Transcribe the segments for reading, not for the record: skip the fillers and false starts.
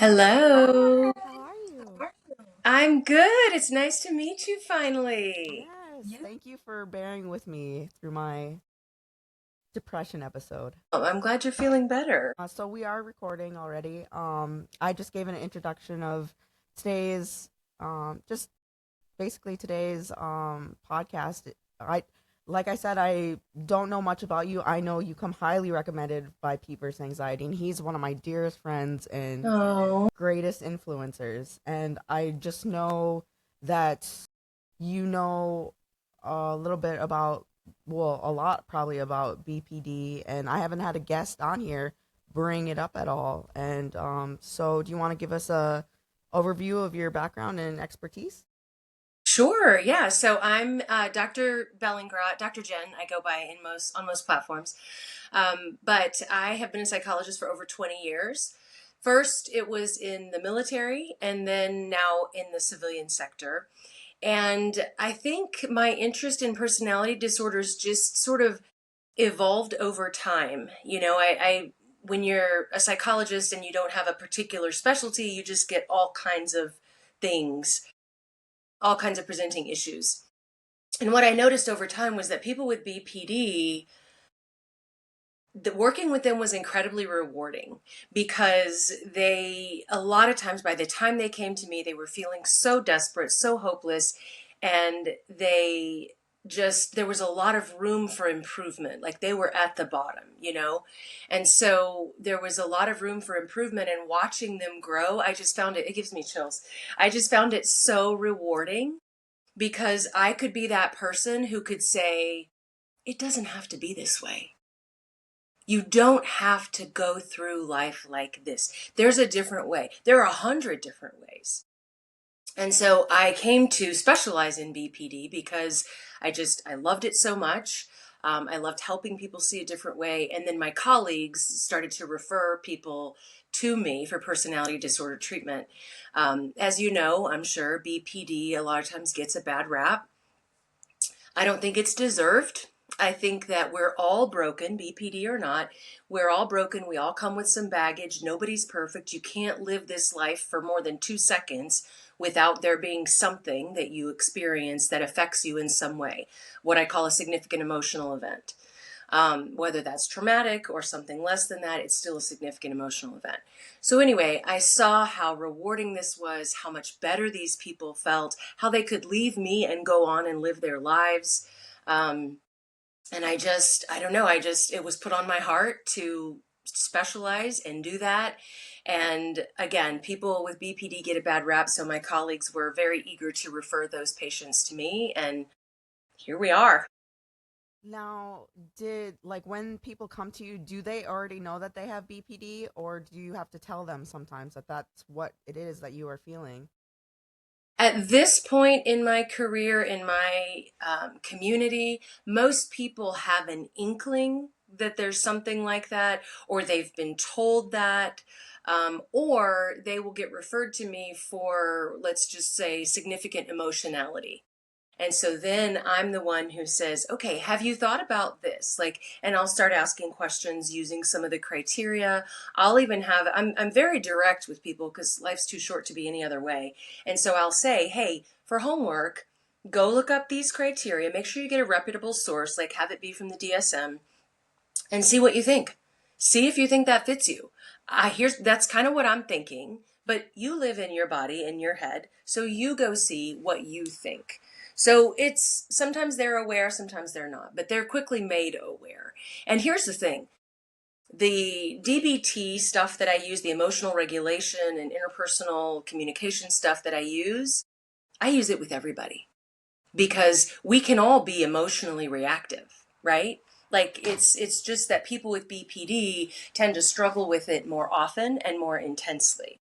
Hello. Hi, how are you? I'm good. It's nice to meet you finally. Yes, thank you for bearing with me through my depression episode. Oh, I'm glad you're feeling better. So we are recording already. I just gave an introduction of today's, just basically today's podcast. I Like I said, I don't know much about you. I know you come highly recommended by Pete vs. Anxiety, and he's one of my dearest friends and Oh, greatest influencers. And I just know that you know a little bit about, well, a lot probably about BPD, and I haven't had a guest on here bring it up at all. And so do you want to give us a overview of your background and expertise? sure. Yeah. So I'm Dr. Bellingrot, Dr. Jen. I go by in most on most platforms, but I have been a psychologist for over 20 years. First, it was in the military, and then now in the civilian sector. And I think my interest in personality disorders just sort of evolved over time. I when you're a psychologist and you don't have a particular specialty, you just get all kinds of things, all kinds of presenting issues. And what I noticed over time was that people with BPD, working with them was incredibly rewarding because a lot of times, by the time they came to me, they were feeling so desperate, so hopeless, and there was a lot of room for improvement. Like they were at the bottom. And so there was a lot of room for improvement, and watching them grow, it gives me chills. I just found it so rewarding because I could be that person who could say, it doesn't have to be this way. You don't have to go through life like this. There's a different way. There are 100 different ways. And so I came to specialize in BPD because I loved it so much. I loved helping people see a different way. And then my colleagues started to refer people to me for personality disorder treatment. As you know, I'm sure BPD a lot of times gets a bad rap. I don't think it's deserved. I think that we're all broken, BPD or not. We're all broken. We all come with some baggage. Nobody's perfect. You can't live this life for more than 2 seconds without there being something that you experience that affects you in some way, what I call a significant emotional event. Whether that's traumatic or something less than that, it's still a significant emotional event. So, anyway, I saw how rewarding this was, how much better these people felt, how they could leave me and go on and live their lives. Um, and I don't know, it was put on my heart to specialize and do that. And again, people with BPD get a bad rap, so my colleagues were very eager to refer those patients to me, and here we are. Now, did like when people come to you, do they already know that they have BPD, or do you have to tell them sometimes that that's what it is that you are feeling? At this point in my career, in my community, most people have an inkling that there's something like that, or they've been told that, or they will get referred to me for, let's just say, significant emotionality. And so then I'm the one who says, okay, have you thought about this? Like, and I'll start asking questions using some of the criteria. I'm very direct with people because life's too short to be any other way. And so I'll say, hey, for homework, go look up these criteria. Make sure you get a reputable source, like have it be from the DSM, and see what you think. See if you think that fits you. That's kind of what I'm thinking, but you live in your body, in your head, so you go see what you think. So it's sometimes they're aware, sometimes they're not, but they're quickly made aware. And here's the thing. The DBT stuff that I use, the emotional regulation and interpersonal communication stuff that I use it with everybody because we can all be emotionally reactive, right? Like it's just that people with BPD tend to struggle with it more often and more intensely.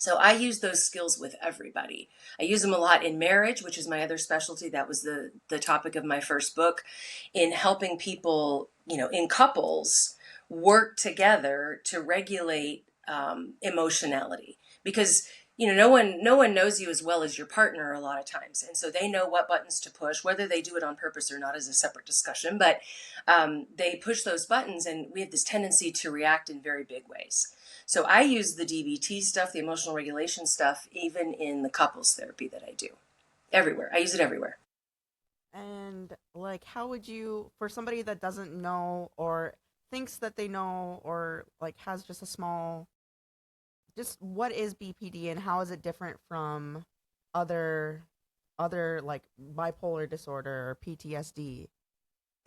So I use those skills with everybody. I use them a lot in marriage, which is my other specialty. That was the topic of my first book, in helping people, in couples work together to regulate emotionality. because no one knows you as well as your partner a lot of times, and so they know what buttons to push. Whether they do it on purpose or not is a separate discussion, but they push those buttons, and we have this tendency to react in very big ways. So I use the DBT stuff, the emotional regulation stuff, even in the couples therapy that I do. Everywhere. I use it everywhere. And like, how would you, for somebody that doesn't know or thinks that they know or like has just a small, just what is BPD and how is it different from other like bipolar disorder or PTSD?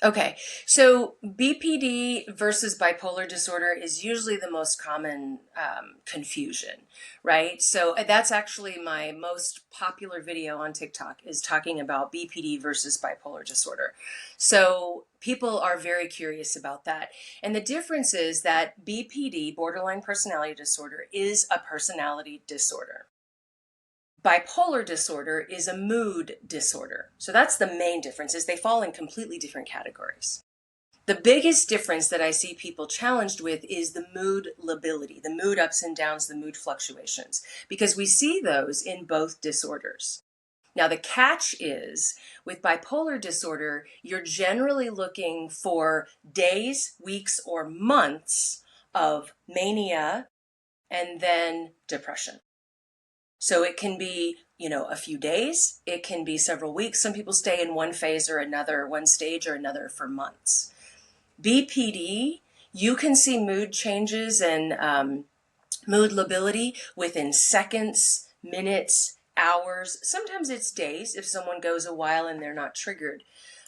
Okay, so BPD versus bipolar disorder is usually the most common confusion, right? So that's actually my most popular video on TikTok is talking about BPD versus bipolar disorder. So people are very curious about that. And the difference is that BPD, borderline personality disorder, is a personality disorder. Bipolar disorder is a mood disorder. So that's the main difference, is they fall in completely different categories. The biggest difference that I see people challenged with is the mood lability, the mood ups and downs, the mood fluctuations, because we see those in both disorders. Now, the catch is with bipolar disorder, you're generally looking for days, weeks, or months of mania and then depression. So it can be, a few days, it can be several weeks. Some people stay in one phase or another, one stage or another for months. BPD, you can see mood changes and mood lability within seconds, minutes, hours. Sometimes it's days if someone goes a while and they're not triggered.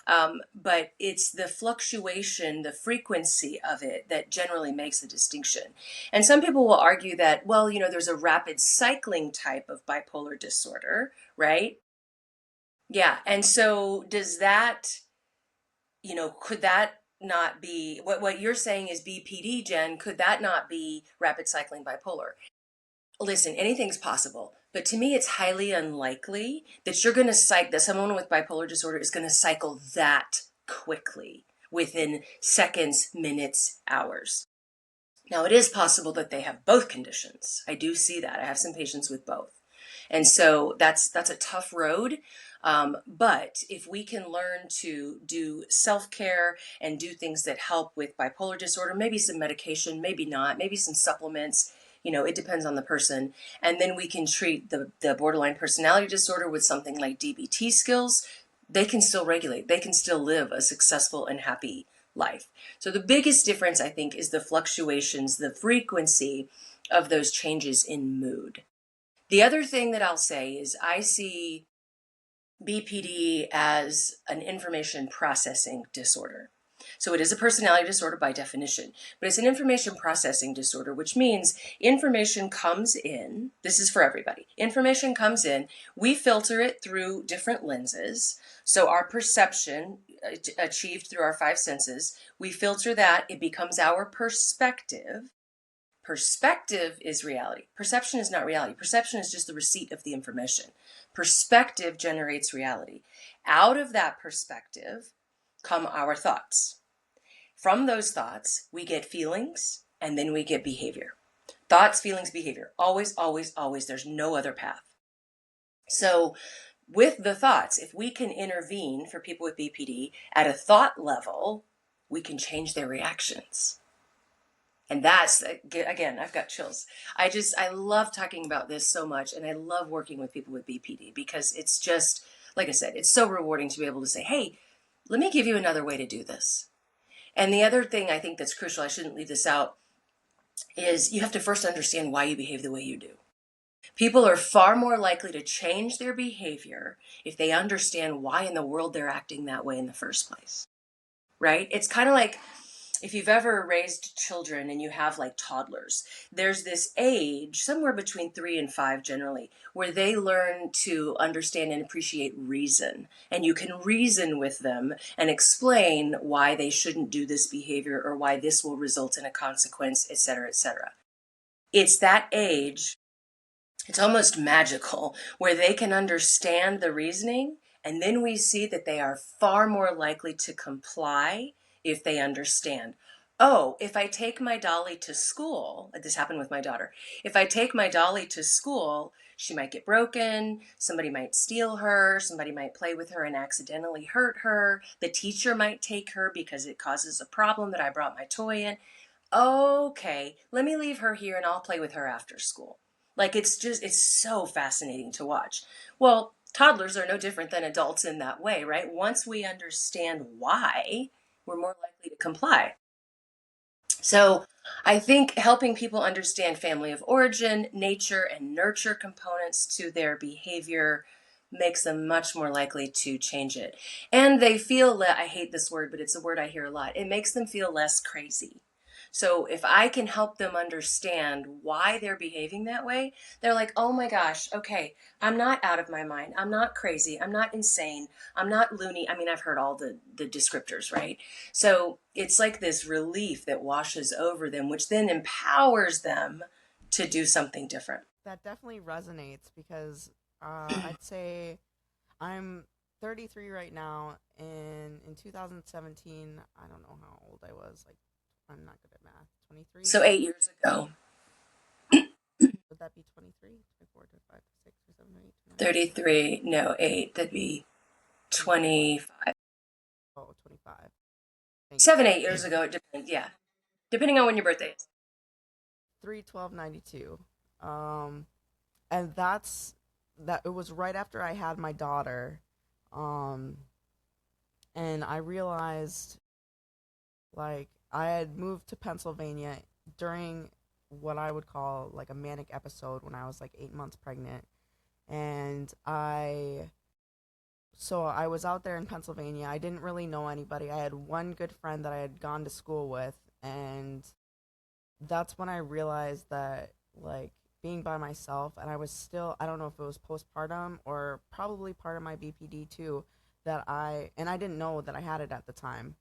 But it's the fluctuation, the frequency of it that generally makes the distinction. And some people will argue that, well, there's a rapid cycling type of bipolar disorder, right? Yeah. And so does that, could that not be what you're saying is BPD, Jen? Could that not be rapid cycling bipolar? Listen, anything's possible, but to me, it's highly unlikely that that someone with bipolar disorder is going to cycle that quickly within seconds, minutes, hours. Now, it is possible that they have both conditions. I do see that. I have some patients with both. And so that's a tough road. But if we can learn to do self-care and do things that help with bipolar disorder, maybe some medication, maybe not, maybe some supplements, it depends on the person. And then we can treat the borderline personality disorder with something like DBT skills. They can still regulate. They can still live a successful and happy life. So the biggest difference, I think, is the fluctuations, the frequency of those changes in mood. The other thing that I'll say is I see BPD as an information processing disorder. So it is a personality disorder by definition, but it's an information processing disorder, which means information comes in. This is for everybody. Information comes in. We filter it through different lenses. So our perception, achieved through our five senses, we filter that. It becomes our perspective. Perspective is reality. Perception is not reality. Perception is just the receipt of the information. Perspective generates reality. Out of that perspective come our thoughts. From those thoughts, we get feelings and then we get behavior. Thoughts, feelings, behavior. Always, always, always. There's no other path. So with the thoughts, if we can intervene for people with BPD at a thought level, we can change their reactions. And that's, again, I've got chills. I love talking about this so much. And I love working with people with BPD because it's just, like I said, it's so rewarding to be able to say, hey, let me give you another way to do this. And the other thing I think that's crucial, I shouldn't leave this out, is you have to first understand why you behave the way you do. People are far more likely to change their behavior if they understand why in the world they're acting that way in the first place, right? It's kind of like, if you've ever raised children and you have like toddlers, there's this age, somewhere between 3 and 5 generally, where they learn to understand and appreciate reason. And you can reason with them and explain why they shouldn't do this behavior or why this will result in a consequence, et cetera, et cetera. It's that age, it's almost magical, where they can understand the reasoning. And then we see that they are far more likely to comply if they understand. oh, if I take my dolly to school, this happened with my daughter. If I take my dolly to school, she might get broken, somebody might steal her, somebody might play with her and accidentally hurt her, the teacher might take her because it causes a problem that I brought my toy in. Okay, let me leave her here and I'll play with her after school. Like it's so fascinating to watch. Well, toddlers are no different than adults in that way, right? Once we understand why, we're more likely to comply. So I think helping people understand family of origin, nature, and nurture components to their behavior makes them much more likely to change it. And they feel, I hate this word, but it's a word I hear a lot. It makes them feel less crazy. So if I can help them understand why they're behaving that way, they're like, oh my gosh, okay, I'm not out of my mind. I'm not crazy. I'm not insane. I'm not loony. I mean, I've heard all the descriptors, right? So it's like this relief that washes over them, which then empowers them to do something different. That definitely resonates because I'd say I'm 33 right now, and in 2017, I don't know how old I was. Like, I'm not good at math. 23? So 8 years ago, Would that be 23? 24, 25, 26, 27, 28, 29, 33, no, 8, that'd be 24? 25. Oh, 25. Thank you. 7, 8 years ago, it depends. Yeah. Depending on when your birthday is. 3/12/92. Um, and that it was right after I had my daughter. Um, and I realized like I had moved to Pennsylvania during what I would call like a manic episode when I was like 8 months pregnant. And I was out there in Pennsylvania. I didn't really know anybody. I had one good friend that I had gone to school with, and that's when I realized that like being by myself, and I was still, I don't know if it was postpartum or probably part of my BPD too, that I didn't know that I had it at the time.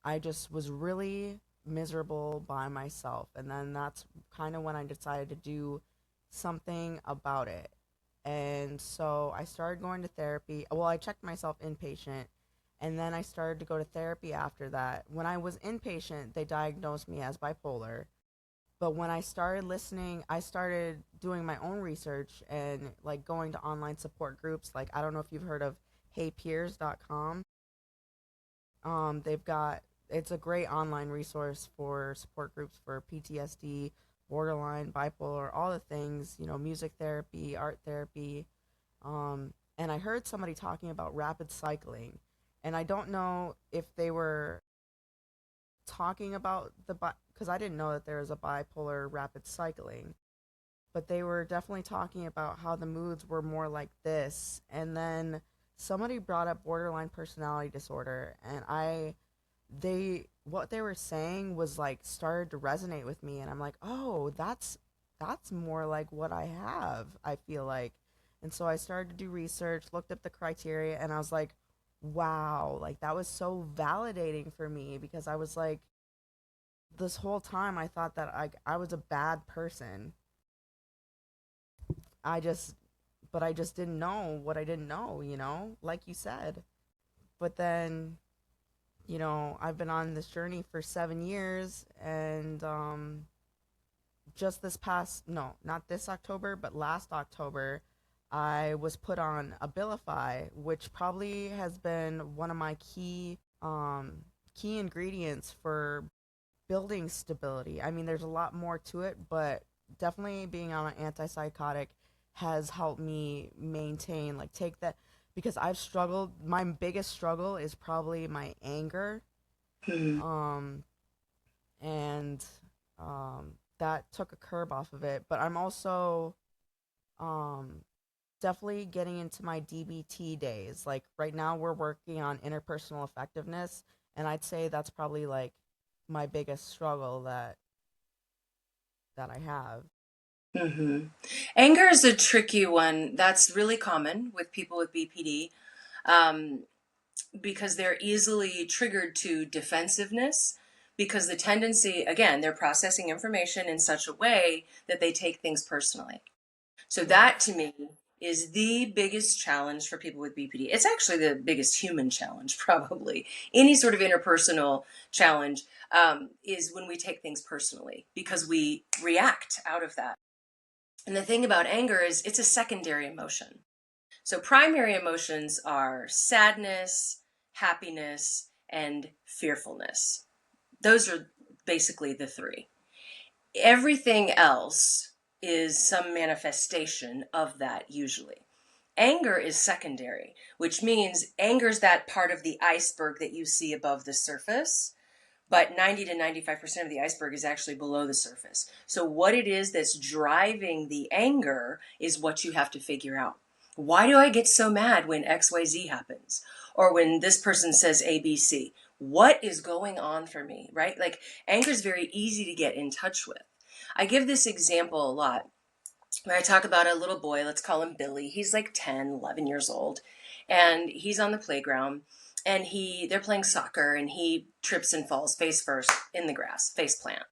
I just was really miserable by myself, and then that's kind of when I decided to do something about it. And so I started going to therapy. Well, I checked myself inpatient, and then I started to go to therapy after that. When I was inpatient, they diagnosed me as bipolar. But when I started listening, I started doing my own research and like going to online support groups. Like, I don't know if you've heard of heypeers.com. They've got, it's a great online resource for support groups for PTSD, borderline, bipolar, all the things, music therapy, art therapy. And I heard somebody talking about rapid cycling. And I don't know if they were talking about because I didn't know that there was a bipolar rapid cycling, but they were definitely talking about how the moods were more like this. And then somebody brought up borderline personality disorder, and what they were saying was like started to resonate with me, and I'm like, oh, that's more like what I have, I feel like. And so I started to do research, looked up the criteria, and I was like, wow, like that was so validating for me because I was like, this whole time I thought that I was a bad person. I just but I just didn't know what I didn't know, like you said. But then, I've been on this journey for 7 years, and just this past, no, not this October, but last October, I was put on Abilify, which probably has been one of my key ingredients for building stability. I mean, there's a lot more to it, but definitely being on an antipsychotic has helped me maintain, like, take that, because I've struggled. My biggest struggle is probably my anger. Hmm. Um, and that took a curb off of it. But I'm also um, definitely getting into my DBT days. Like, right now, we're working on interpersonal effectiveness, and I'd say that's probably like my biggest struggle that I have. Hmm. Anger is a tricky one. That's really common with people with BPD, um, because they're easily triggered to defensiveness. Because the tendency, again, they're processing information in such a way that they take things personally. So Yeah. that to me is the biggest challenge for people with BPD. It's actually the biggest human challenge, probably. Any sort of interpersonal challenge is when we take things personally because we react out of that. And the thing about anger is it's a secondary emotion. So primary emotions are sadness, happiness, and fearfulness. Those are basically the three. Everything else is some manifestation of that usually. Anger is secondary, which means anger is that part of the iceberg that you see above the surface, but 90 to 95% of the iceberg is actually below the surface. So what it is that's driving the anger is what you have to figure out. Why do I get so mad when XYZ happens? Or when this person says ABC? What is going on for me, right? Like anger is very easy to get in touch with. I give this example a lot where I talk about a little boy, let's call him Billy. He's like 10, 11 years old, and he's on the playground and they're playing soccer and he trips and falls face first in the grass, face plant.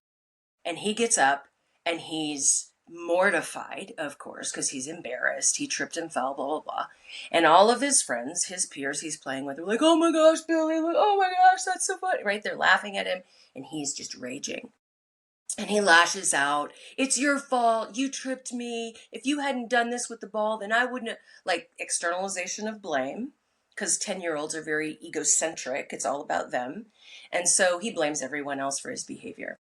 And he gets up and he's mortified, of course, because he's embarrassed. He tripped and fell, blah, blah, blah. And all of his friends, his peers he's playing with, are like, oh my gosh, Billy, look, oh my gosh, that's so funny, right? They're laughing at him and he's just raging. And he lashes out. It's your fault. You tripped me. If you hadn't done this with the ball, then I wouldn't have. Like externalization of blame, because 10-year-olds are very egocentric. It's all about them. And so he blames everyone else for his behavior.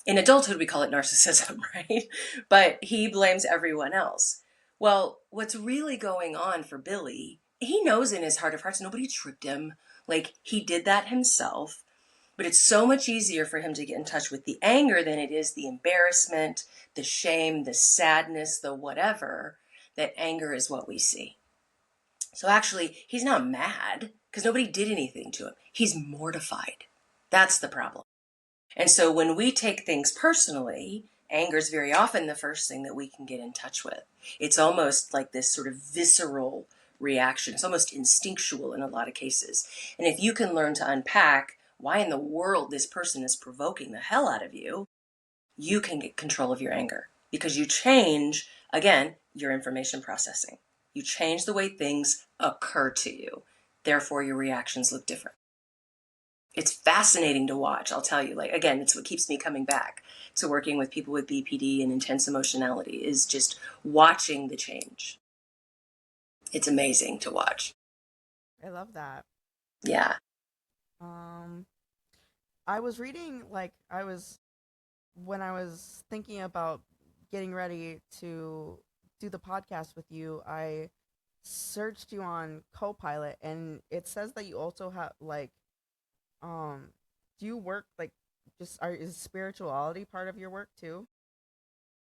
In adulthood, we call it narcissism, right? But he blames everyone else. Well, what's really going on for Billy, he knows in his heart of hearts, nobody tripped him. Like he did that himself. But it's so much easier for him to get in touch with the anger than it is the embarrassment, the shame, the sadness, the whatever, that anger is what we see. So actually, he's not mad because nobody did anything to him. He's mortified. That's the problem. And so when we take things personally, anger is very often the first thing that we can get in touch with. It's almost like this sort of visceral reaction. It's almost instinctual in a lot of cases. And if you can learn to unpack why in the world this person is provoking the hell out of you, you can get control of your anger because you change, again, your information processing. You change the way things occur to you. Therefore, your reactions look different. It's fascinating to watch, I'll tell you. Like, again, it's what keeps me coming back to working with people with BPD and intense emotionality is just watching the change. It's amazing to watch. I love that. Yeah. Um, I was reading, like, when I was thinking about getting ready to do the podcast with you, I searched you on Copilot, and it says that you also have, like, um, do you work, like, is spirituality part of your work too?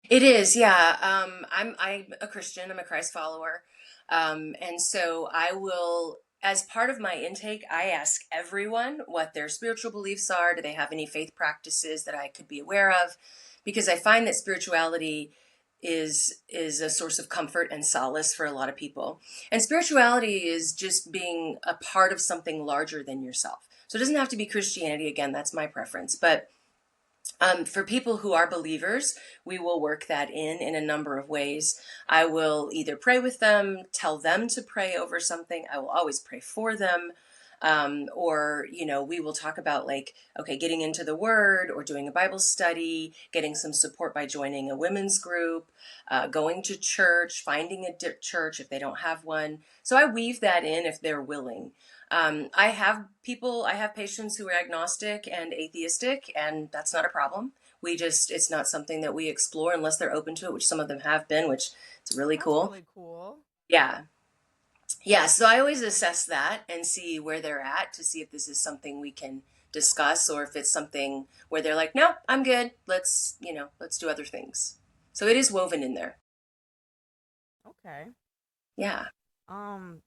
It is, yeah. I'm a Christian. I'm a Christ follower, and so I will, as part of my intake, I ask everyone what their spiritual beliefs are. Do they have any faith practices that I could be aware of? Because I find that spirituality is a source of comfort and solace for a lot of people, and spirituality is just being a part of something larger than yourself. So it doesn't have to be Christianity. Again, that's my preference, but for people who are believers, we will work that in a number of ways. I will either pray with them, tell them to pray over something. I will always pray for them. Or, we will talk about like, okay, getting into the word or doing a Bible study, getting some support by joining a women's group, going to church, finding a church if they don't have one. So I weave that in if they're willing. I have patients who are agnostic and atheistic, and that's not a problem. It's not something that we explore unless they're open to it, which some of them have been, which is really That's cool. really cool. Yeah. Yeah. So I always assess that and see where they're at to see if this is something we can discuss or if it's something where they're like, no, I'm good. Let's do other things. So it is woven in there. Okay. Yeah. Um,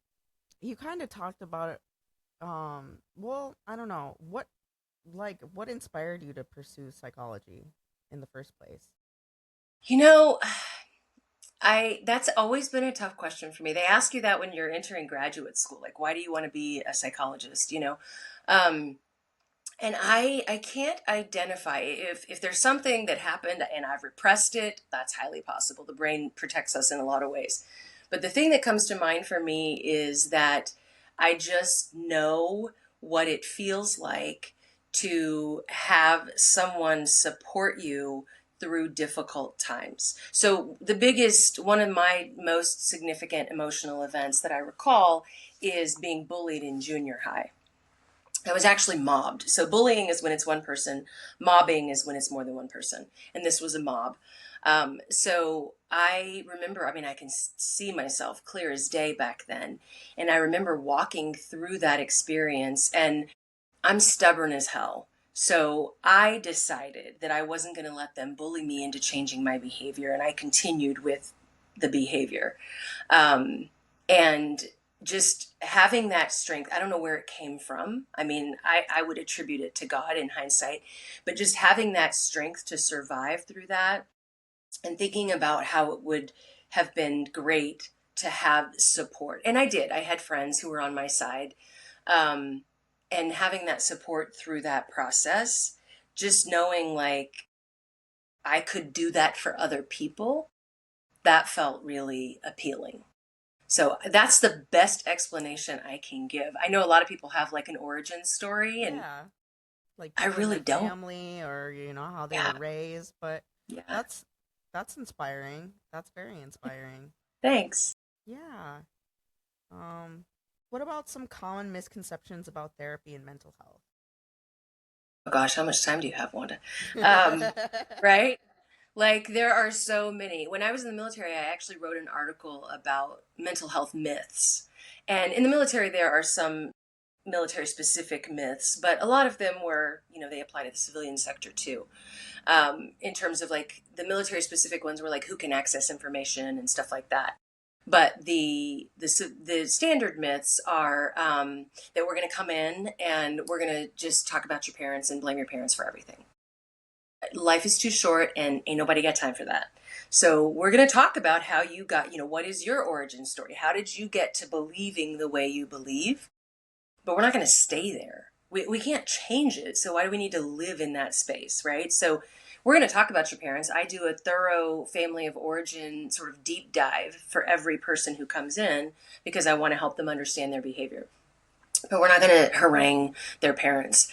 you kind of talked about it. Well, I don't know. What inspired you to pursue psychology in the first place? You know, that's always been a tough question for me. They ask you that when you're entering graduate school, like why do you want to be a psychologist, Um and I can't identify if there's something that happened and I've repressed it, that's highly possible. The brain protects us in a lot of ways. But the thing that comes to mind for me is that I just know what it feels like to have someone support you through difficult times. So, one of my most significant emotional events that I recall is being bullied in junior high. I was actually mobbed. So bullying is when it's one person, mobbing is when it's more than one person. And this was a mob. So I remember, I mean, I can see myself clear as day back then. And I remember walking through that experience, and I'm stubborn as hell. So I decided that I wasn't going to let them bully me into changing my behavior. And I continued with the behavior. Um, and just having that strength, I don't know where it came from. I mean, I would attribute it to God in hindsight, but just having that strength to survive through that and thinking about how it would have been great to have support. And I did. I had friends who were on my side. Um, and having that support through that process, just knowing like I could do that for other people, that felt really appealing. So that's the best explanation I can give. I know a lot of people have like an origin story, and Yeah, like I people in really their don't. family or how they were Yeah, raised, but yeah. that's that's inspiring. That's very inspiring. Thanks. Yeah. Um what about some common misconceptions about therapy and mental health? Oh gosh, how much time do you have, Wanda? Um, right? Like there are so many. When I was in the military, I actually wrote an article about mental health myths. And in the military, there are some military specific myths, but a lot of them were, they apply to the civilian sector too. In terms of like the military specific ones were like who can access information and stuff like that. But the standard myths are that we're going to come in and we're going to just talk about your parents and blame your parents for everything. Life is too short and ain't nobody got time for that. So we're going to talk about how you got, what is your origin story? How did you get to believing the way you believe? But we're not going to stay there. We can't change it. So why do we need to live in that space, right? So we're going to talk about your parents. I do a thorough family of origin sort of deep dive for every person who comes in because I want to help them understand their behavior. But we're not going to harangue their parents.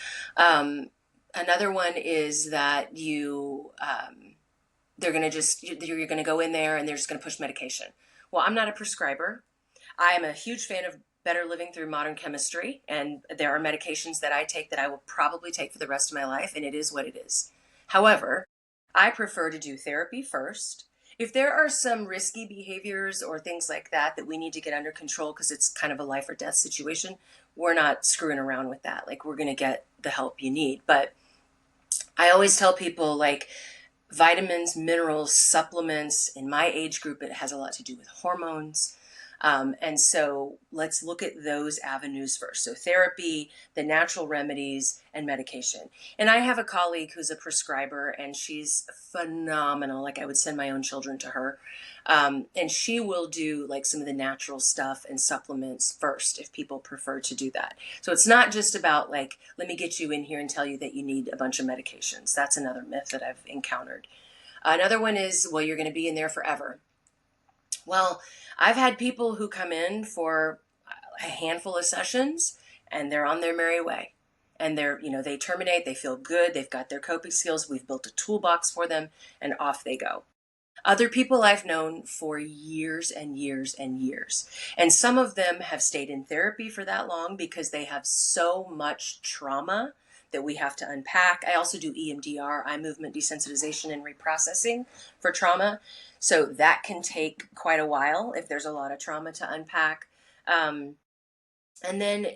Another one is that they're going to you're going to go in there and they're just going to push medication. Well, I'm not a prescriber. I am a huge fan of better living through modern chemistry, and there are medications that I take that I will probably take for the rest of my life, and it is what it is. However, I prefer to do therapy first. If there are some risky behaviors or things like that that we need to get under control because it's kind of a life or death situation, we're not screwing around with that. Like, we're going to get the help you need. But I always tell people, like, vitamins, minerals, supplements. In my age group, it has a lot to do with hormones. And so let's look at those avenues first. So therapy, the natural remedies, and medication. And I have a colleague who's a prescriber, and she's phenomenal. Like I would send my own children to her. And she will do like some of the natural stuff and supplements first if people prefer to do that. So it's not just about like, let me get you in here and tell you that you need a bunch of medications. That's another myth that I've encountered. Another one is, well, you're going to be in there forever. Well, I've had people who come in for a handful of sessions and they're on their merry way. And they terminate, they feel good, they've got their coping skills, we've built a toolbox for them, and off they go. Other people I've known for years and years and years. And some of them have stayed in therapy for that long because they have so much trauma that we have to unpack. I also do EMDR, eye movement desensitization and reprocessing for trauma. So that can take quite a while if there's a lot of trauma to unpack. Um, and then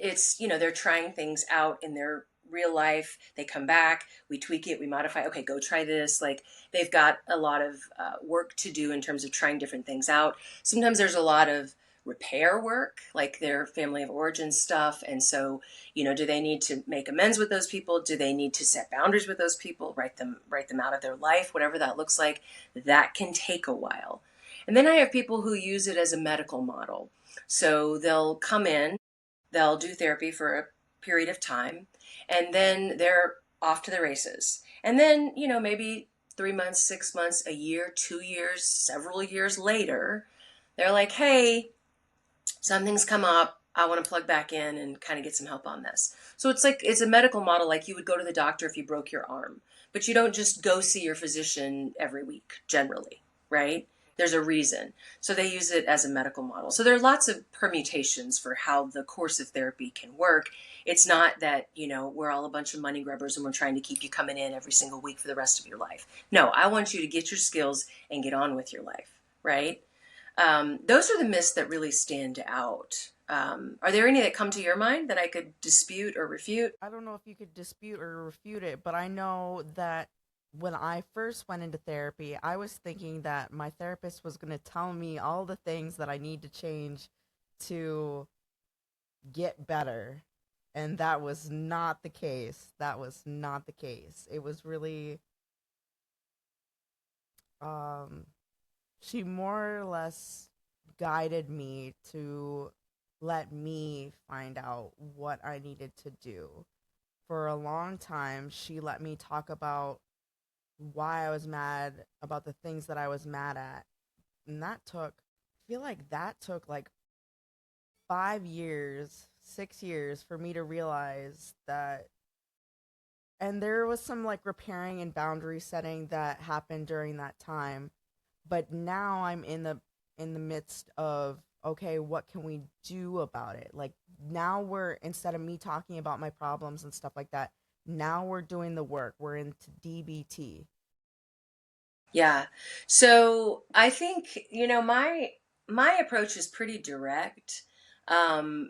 they're trying things out in their real life. They come back, we tweak it, we modify. Okay, go try this. Like they've got a lot of work to do in terms of trying different things out. Sometimes there's a lot of repair work, like their family of origin stuff. And so, do they need to make amends with those people? Do they need to set boundaries with those people? Write them out of their life, whatever that looks like. That can take a while. And then I have people who use it as a medical model. So they'll come in, they'll do therapy for a period of time, and then they're off to the races. And then, maybe 3 months, 6 months, a year, 2 years, several years later, They're like, hey, something's come up. I want to plug back in and kind of get some help on this. So it's like, it's a medical model like you would go to the doctor if you broke your arm, but you don't just go see your physician every week, generally, right? There's a reason. So they use it as a medical model. So there are lots of permutations for how the course of therapy can work. It's not that, we're all a bunch of money grubbers and we're trying to keep you coming in every single week for the rest of your life. No, I want you to get your skills and get on with your life, right? Those are the myths that really stand out. Are there any that come to your mind that I could dispute or refute? I don't know if you could dispute or refute it, but I know that when I first went into therapy, I was thinking that my therapist was going to tell me all the things that I need to change to get better. And that was not the case. That was not the case. It was really, um, she more or less guided me to let me find out what I needed to do. For a long time, she let me talk about why I was mad, about the things that I was mad at. And I feel like that took like 5 years, 6 years for me to realize that. And there was some like repairing and boundary setting that happened during that time. But now I'm in the midst of, okay, what can we do about it? Like now we're, instead of me talking about my problems and stuff like that, now we're doing the work. We're into DBT. Yeah. So I think, my approach is pretty direct,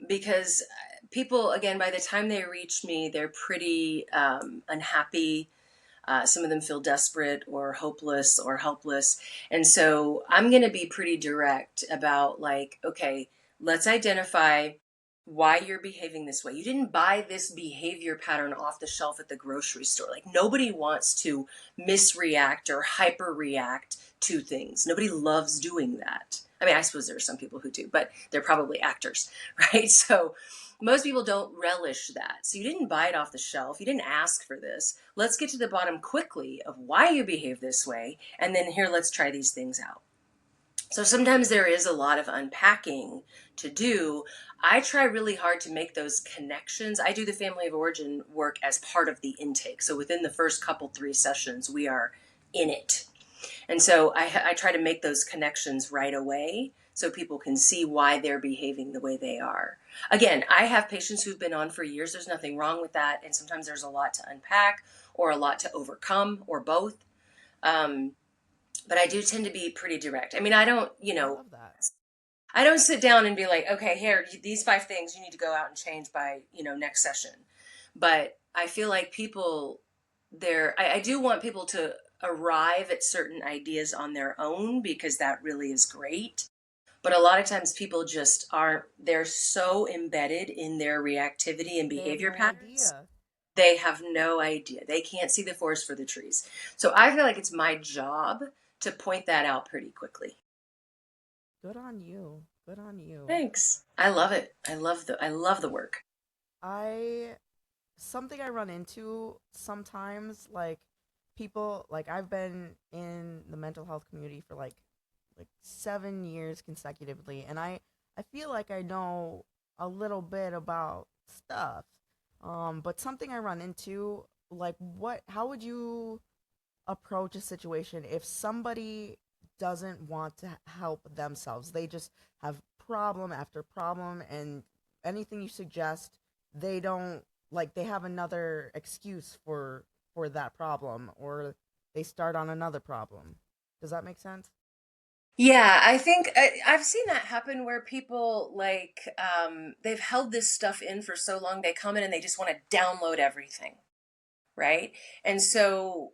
because people, again, by the time they reach me, they're pretty unhappy. Some of them feel desperate or hopeless or helpless. And so I'm going to be pretty direct about, like, okay, let's identify why you're behaving this way. You didn't buy this behavior pattern off the shelf at the grocery store. Like, nobody wants to misreact or hyperreact to things. Nobody loves doing that. I mean, I suppose there are some people who do, but they're probably actors, right? So most people don't relish that. So you didn't buy it off the shelf. You didn't ask for this. Let's get to the bottom quickly of why you behave this way. And then here, let's try these things out. So sometimes there is a lot of unpacking to do. I try really hard to make those connections. I do the family of origin work as part of the intake. So within the first couple, 3 sessions, we are in it. And so I try to make those connections right away so people can see why they're behaving the way they are. Again, I have patients who've been on for years. There's nothing wrong with that. And sometimes there's a lot to unpack or a lot to overcome or both. Um, but I do tend to be pretty direct. I mean, I love that. I don't sit down and be like, okay, here, these 5 things you need to go out and change by, next session. But I feel like people I do want people to arrive at certain ideas on their own because that really is great. But a lot of times people just aren't, they're so embedded in their reactivity and They have behavior no patterns. idea. They have no idea. They can't see the forest for the trees. So I feel like it's my job to point that out pretty quickly. Good on you. Good on you. Thanks. I love it. I love the work. I Something I run into sometimes, like people, like I've been in the mental health community for like 7 years consecutively, and I feel like I know a little bit about stuff. But something I run into, like, what how would you approach a situation if somebody doesn't want to help themselves? They just have problem after problem, and anything you suggest, they don't like, they have another excuse for that problem, or they start on another problem. Does that make sense? Yeah, I think I've seen that happen where people like they've held this stuff in for so long they come in and they just want to download everything, right? And so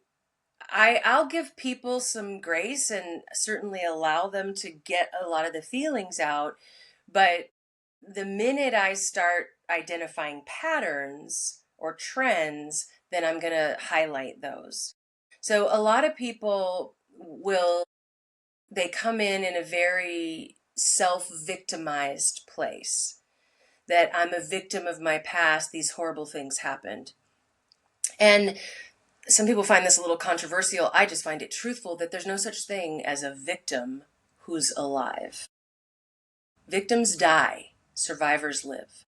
I'll give people some grace and certainly allow them to get a lot of the feelings out, but the minute I start identifying patterns or trends, then I'm going to highlight those. So a lot of people will they come in a very self-victimized place, that I'm a victim of my past, these horrible things happened. And some people find this a little controversial. I just find it truthful that there's no such thing as a victim who's alive. Victims die, survivors live.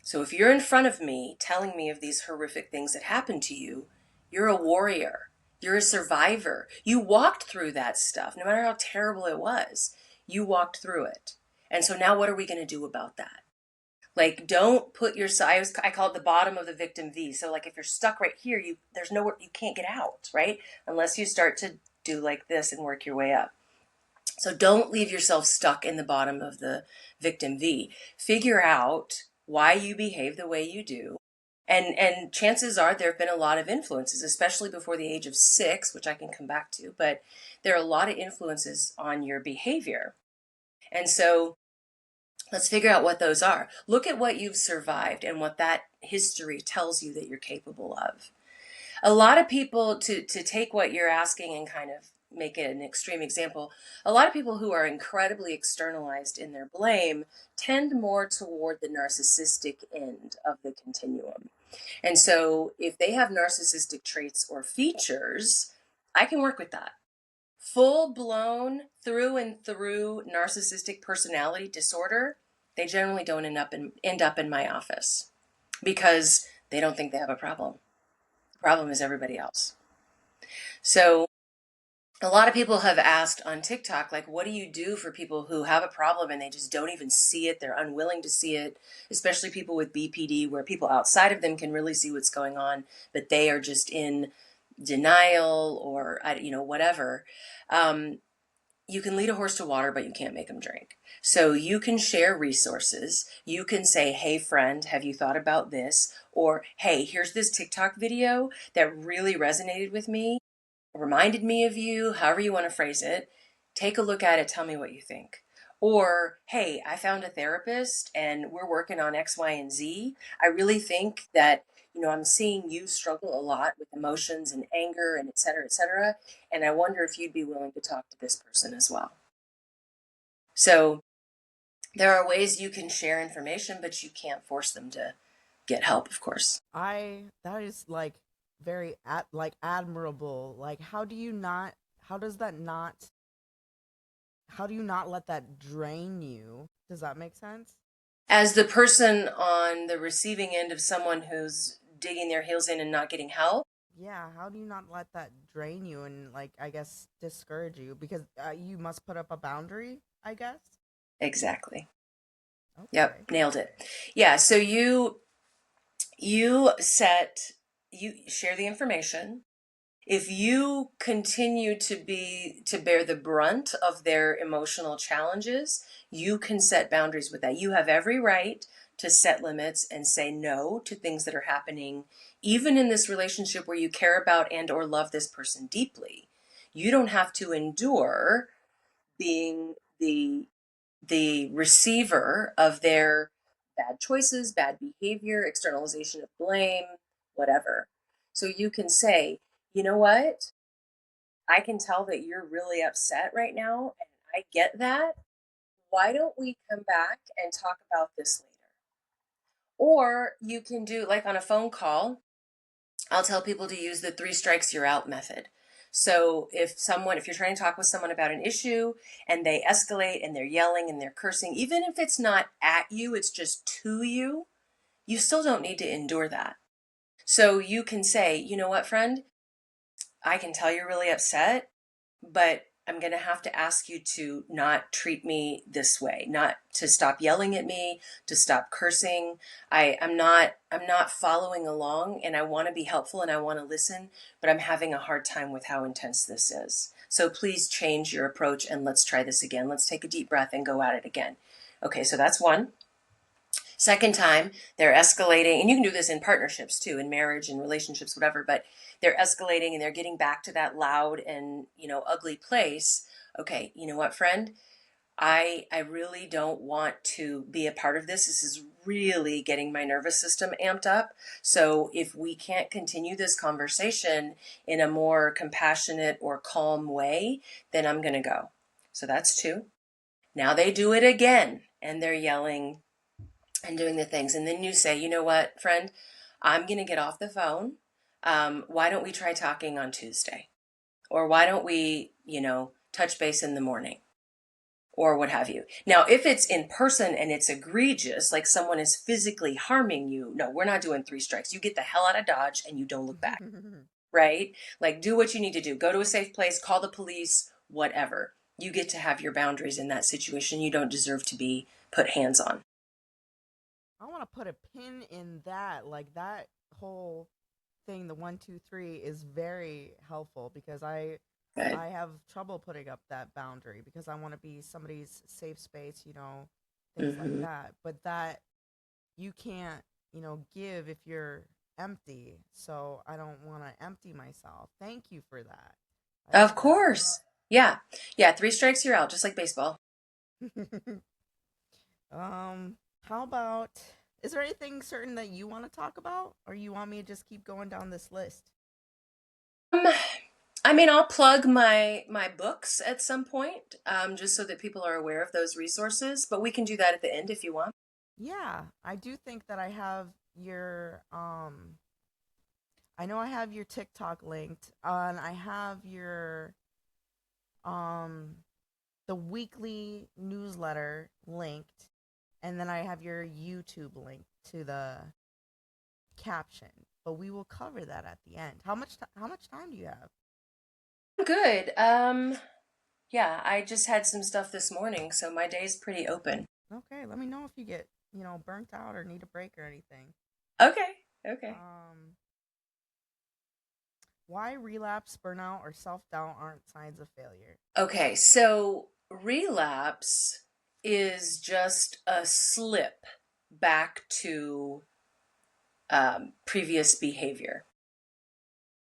So if you're in front of me telling me of these horrific things that happened to you, you're a warrior. You're a survivor. You walked through that stuff, no matter how terrible it was. You walked through it. And so now what are we going to do about that? Like, don't put yourself, I call it the bottom of the victim V. So like if you're stuck right here, there's nowhere, you can't get out, right? Unless you start to do like this and work your way up. So don't leave yourself stuck in the bottom of the victim V. Figure out why you behave the way you do. And chances are there have been a lot of influences, especially before the age of 6, which I can come back to, but there are a lot of influences on your behavior. And so let's figure out what those are. Look at what you've survived and what that history tells you that you're capable of. A lot of people, to take what you're asking and kind of make it an extreme example, a lot of people who are incredibly externalized in their blame tend more toward the narcissistic end of the continuum. And so if they have narcissistic traits or features, I can work with that. Full blown through and through narcissistic personality disorder, they generally don't end up in my office because they don't think they have a problem. The problem is everybody else. So a lot of people have asked on TikTok, like, what do you do for people who have a problem and they just don't even see it? They're unwilling to see it, especially people with BPD, where people outside of them can really see what's going on, but they are just in denial or, whatever. You can lead a horse to water, but you can't make them drink. So you can share resources. You can say, hey, friend, have you thought about this? Or, hey, here's this TikTok video that really resonated with me, reminded me of you, however you want to phrase it. Take a look at it. Tell me what you think. Or, hey, I found a therapist and we're working on X, Y, and Z. I really think that, I'm seeing you struggle a lot with emotions and anger and et cetera, et cetera. And I wonder if you'd be willing to talk to this person as well. So there are ways you can share information, but you can't force them to get help, of course. I that is like very like admirable. Like how does that not how do you not let that drain you? Does that make sense? As the person on the receiving end of someone who's digging their heels in and not getting help. Yeah, how do you not let that drain you and like I guess discourage you because you must put up a boundary, I guess. Exactly. Yep, Okay. nailed it. Yeah, so you set you share the information. If you continue to bear the brunt of their emotional challenges, you can set boundaries with that. You have every right to set limits and say no to things that are happening, even in this relationship where you care about and or love this person deeply. You don't have to endure being the receiver of their bad choices, bad behavior, externalization of blame, whatever. So you can say, you know what? I can tell that you're really upset right now, and I get that. Why don't we come back and talk about this later? Or you can do like on a phone call, I'll tell people to use the 3 strikes you're out method. So if you're trying to talk with someone about an issue and they escalate and they're yelling and they're cursing, even if it's not at you, it's just to you still don't need to endure that. So you can say, you know what, friend, I can tell you're really upset, but I'm going to have to ask you to not treat me this way, not to stop yelling at me, to stop cursing. I'm not following along and I want to be helpful and I want to listen, but I'm having a hard time with how intense this is. So please change your approach and let's try this again. Let's take a deep breath and go at it again. Okay, so that's one. Second time, they're escalating, and you can do this in partnerships too, in marriage and relationships, whatever, but they're escalating and they're getting back to that loud and, ugly place. Okay, you know what, friend? I really don't want to be a part of this. This is really getting my nervous system amped up. So if we can't continue this conversation in a more compassionate or calm way, then I'm going to go. So that's two. Now they do it again and they're yelling and doing the things. And then you say, you know what, friend, I'm going to get off the phone. Why don't we try talking on Tuesday? Or why don't we, touch base in the morning? or what have you. Now, if it's in person and it's egregious, like someone is physically harming you, no, we're not doing three strikes. You get the hell out of Dodge and you don't look back, right? Like, do what you need to do. Go to a safe place, call the police, whatever. You get to have your boundaries in that situation. You don't deserve to be put hands on. I want to put a pin in that. Like that whole thing, the 1, 2, 3 is very helpful because Good. I have trouble putting up that boundary because I want to be somebody's safe space, things like Hmm. that. But that you can't, give if you're empty. So I don't want to empty myself. Thank you for that. I Of love that. course. Yeah. Yeah. Three strikes, you're out, just like baseball. How about, is there anything certain that you want to talk about, or you want me to just keep going down this list? Um, I mean, I'll plug my books at some point, just so that people are aware of those resources. But we can do that at the end if you want. Yeah, I do think that I have your I know I have your TikTok linked, and I have your um the weekly newsletter linked, and then I have your YouTube link to the caption. But we will cover that at the end. How much time do you have? Good. Yeah, I just had some stuff this morning, so my day's pretty open. Okay, let me know if you get, burnt out or need a break or anything. Okay. Okay. Um why relapse, burnout, or self-doubt aren't signs of failure? Okay. So relapse is just a slip back to previous behavior.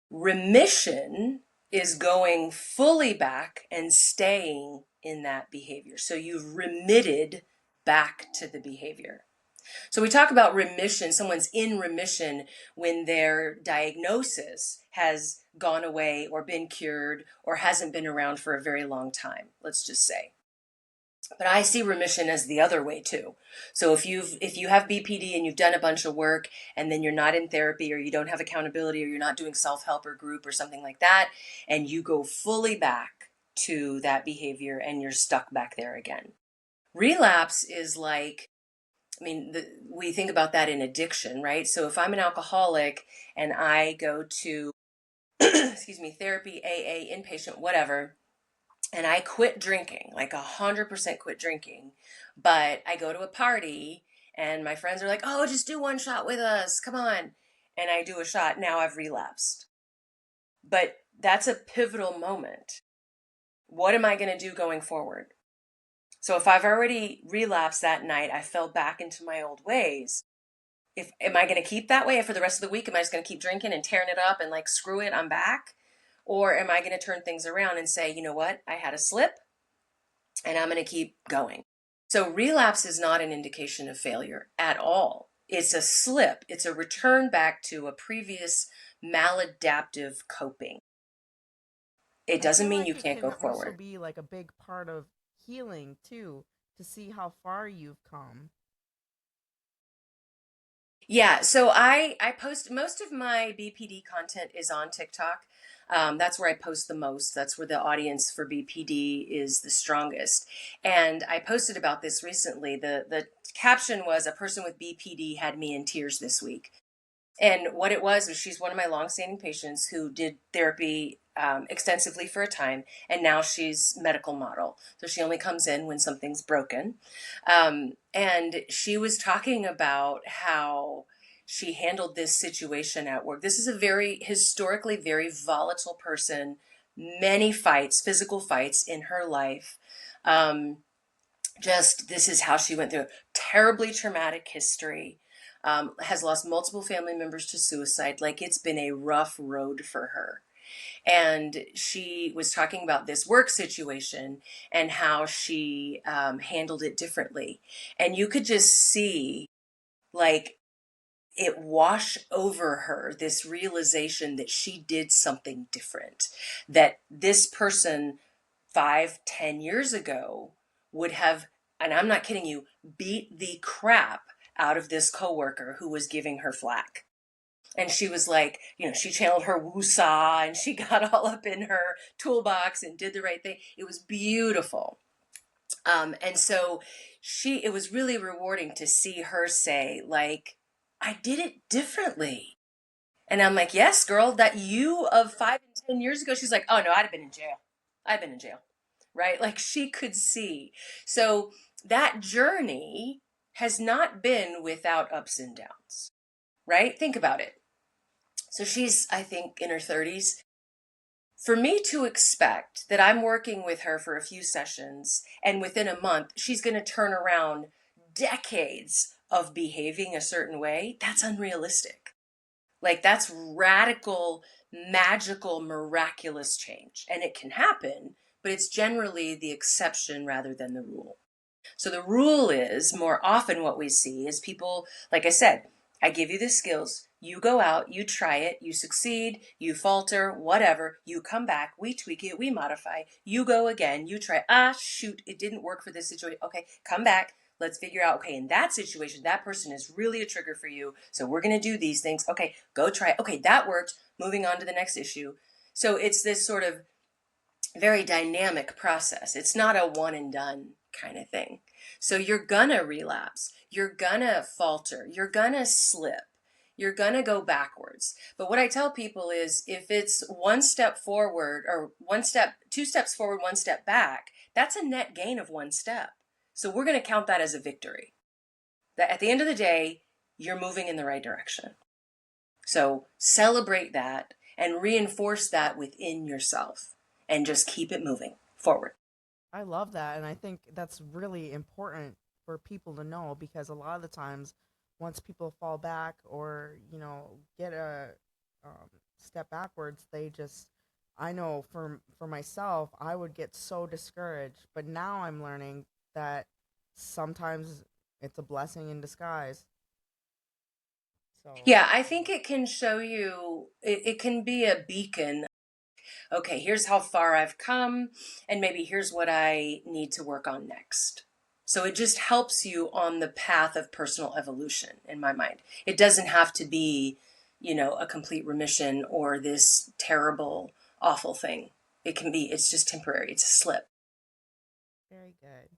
Remission is going fully back and staying in that behavior. So you've remitted back to the behavior. So we talk about remission. Someone's in remission when their diagnosis has gone away or been cured or hasn't been around for a very long time, let's just say. But I see remission as the other way too. So if you have BPD and you've done a bunch of work and then you're not in therapy or you don't have accountability or you're not doing self-help or group or something like that, and you go fully back to that behavior and you're stuck back there again. Relapse is like, I mean, we think about that in addiction, right? So if I'm an alcoholic and I go to, excuse me, therapy, AA, inpatient, whatever, and I quit drinking, like 100% quit drinking, but I go to a party and my friends are like, oh, just do one shot with us, come on. And I do a shot, now I've relapsed. But that's a pivotal moment. What am I going to do going forward? So if I've already relapsed that night, I fell back into my old ways. If am I going to keep that way for the rest of the week? Am I just going to keep drinking and tearing it up and like screw it, I'm back? Or am I going to turn things around and say, you know what? I had a slip and I'm going to keep going. So relapse is not an indication of failure at all. It's a slip. It's a return back to a previous maladaptive coping. It I doesn't feel mean like you it can't can go also forward. be like a big part of healing too, to see how far you've come. Yeah, so I post most of my BPD content is on TikTok. That's where I post the most. That's where the audience for BPD is the strongest. And I posted about this recently. The caption was, a person with BPD had me in tears this week. And what it was she's one of my longstanding patients who did therapy extensively for a time, and now she's medical model. So she only comes in when something's broken. And she was talking about how she handled this situation at work. This is a very historically very volatile person, many fights, physical fights in her life. Um, just this is how she went through terribly traumatic history, has lost multiple family members to suicide. Like, it's been a rough road for her. And she was talking about this work situation and how she handled it differently. And you could just see, like, it wash over her, this realization that she did something different, that this person 5, 10 years ago would have, and I'm not kidding you, beat the crap out of this coworker who was giving her flack. And she was like, she channeled her woo-saw and she got all up in her toolbox and did the right thing. It was beautiful. And so it was really rewarding to see her say, like, I did it differently. And I'm like, yes, girl, that you of 5 and 10 years ago. She's like, oh no, I'd have been in jail. I've been in jail. Right? Like she could see. So that journey has not been without ups and downs. Right? Think about it. So she's, I think, in her 30s. For me to expect that I'm working with her for a few sessions and within a month she's going to turn around decades of behaving a certain way, that's unrealistic. Like that's radical, magical, miraculous change. And it can happen, but it's generally the exception rather than the rule. So the rule is more often what we see is people, like I said, I give you the skills, you go out, you try it, you succeed, you falter, whatever, you come back, we tweak it, we modify, you go again, you try, shoot, it didn't work for this situation. Okay, come back. Let's figure out, okay, in that situation, that person is really a trigger for you. So we're going to do these things. Okay, go try it. Okay, that worked. Moving on to the next issue. So it's this sort of very dynamic process. It's not a one and done kind of thing. So you're gonna relapse, you're gonna falter, you're gonna slip, you're gonna go backwards. But what I tell people is if it's one step forward or one step, two steps forward, one step back, that's a net gain of one step. So we're gonna count that as a victory. That at the end of the day, you're moving in the right direction. So celebrate that and reinforce that within yourself and just keep it moving forward. I love that, and I think that's really important for people to know because a lot of the times, once people fall back or get a um, step backwards, they just. I know for myself, I would get so discouraged, but now I'm learning that sometimes it's a blessing in disguise. So Yeah, I think it can show you, it can be a beacon. Okay, here's how far I've come, and maybe here's what I need to work on next. So it just helps you on the path of personal evolution, in my mind. It doesn't have to be, a complete remission or this terrible, awful thing. It can be, it's just temporary, it's a slip. very good.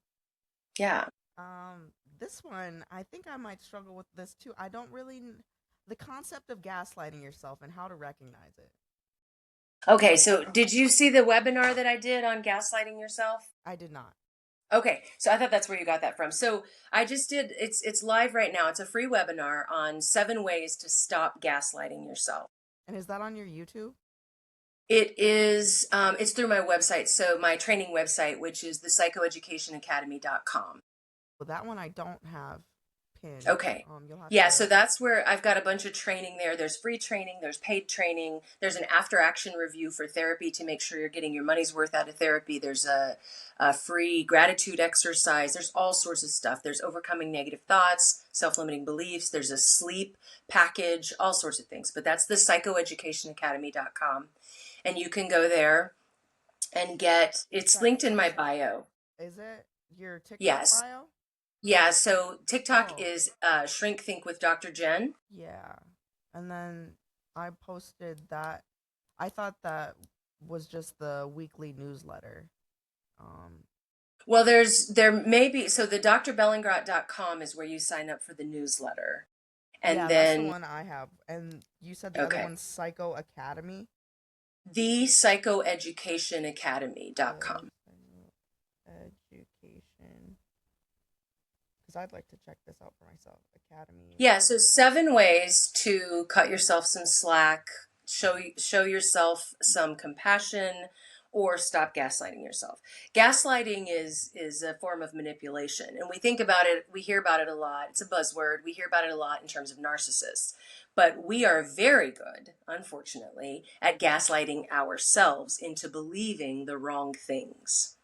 Yeah. Um, this one, I think I might struggle with this too. I don't really the concept of gaslighting yourself and how to recognize it. Okay, so did you see the webinar that I did on gaslighting yourself? I did not. Okay, so I thought that's where you got that from. So I just did it's live right now. It's a free webinar on 7 ways to stop gaslighting yourself. And is that on your YouTube? It is it's through my website, so my training website, which is the psychoeducationacademy.com. Well, that one I don't have pinned. Okay. You'll have Yeah, so to. that's where I've got a bunch of training there. There's free training, there's paid training, there's an after action review for therapy to make sure you're getting your money's worth out of therapy. There's a free gratitude exercise. There's all sorts of stuff. There's overcoming negative thoughts, self limiting beliefs. There's a sleep package, all sorts of things. But that's the psychoeducationacademy.com. And you can go there and get it's linked in my bio. Is it your TikTok Yes. bio? Yeah, so TikTok Oh, is Shrink Think with Dr. Jen. yeah. And then I posted that. I thought that was just the weekly newsletter. Um, Well, there may be, so the drbellingrot.com is where you sign up for the newsletter. And yeah, that's the then, one I have. And you said the other okay, one's Psycho Academy. the psychoeducationacademy.com. Education. Because I'd like to check this out for myself. Academy. Yeah, so 7 ways to cut yourself some slack, show yourself some compassion, or stop gaslighting yourself. Gaslighting is a form of manipulation, and we think about it, we hear about it a lot. It's a buzzword. We hear about it a lot in terms of narcissists. But we are very good, unfortunately, at gaslighting ourselves into believing the wrong things.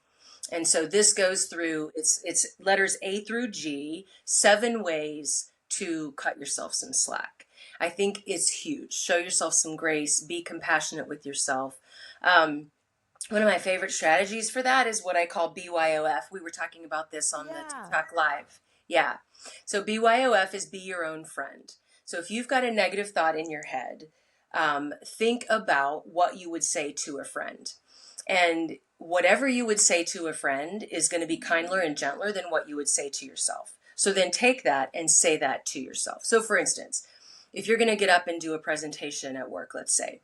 And so this goes through it's letters A through G, 7 ways to cut yourself some slack. I think it's huge. Show yourself some grace, be compassionate with yourself. Um, One of my favorite strategies for that is what I call BYOF. We were talking about this on the Yeah. TikTok live. Yeah. So BYOF is be your own friend. So if you've got a negative thought in your head, think about what you would say to a friend. And whatever you would say to a friend is going to be kinder and gentler than what you would say to yourself. So then take that and say that to yourself. So for instance, if you're going to get up and do a presentation at work, let's say,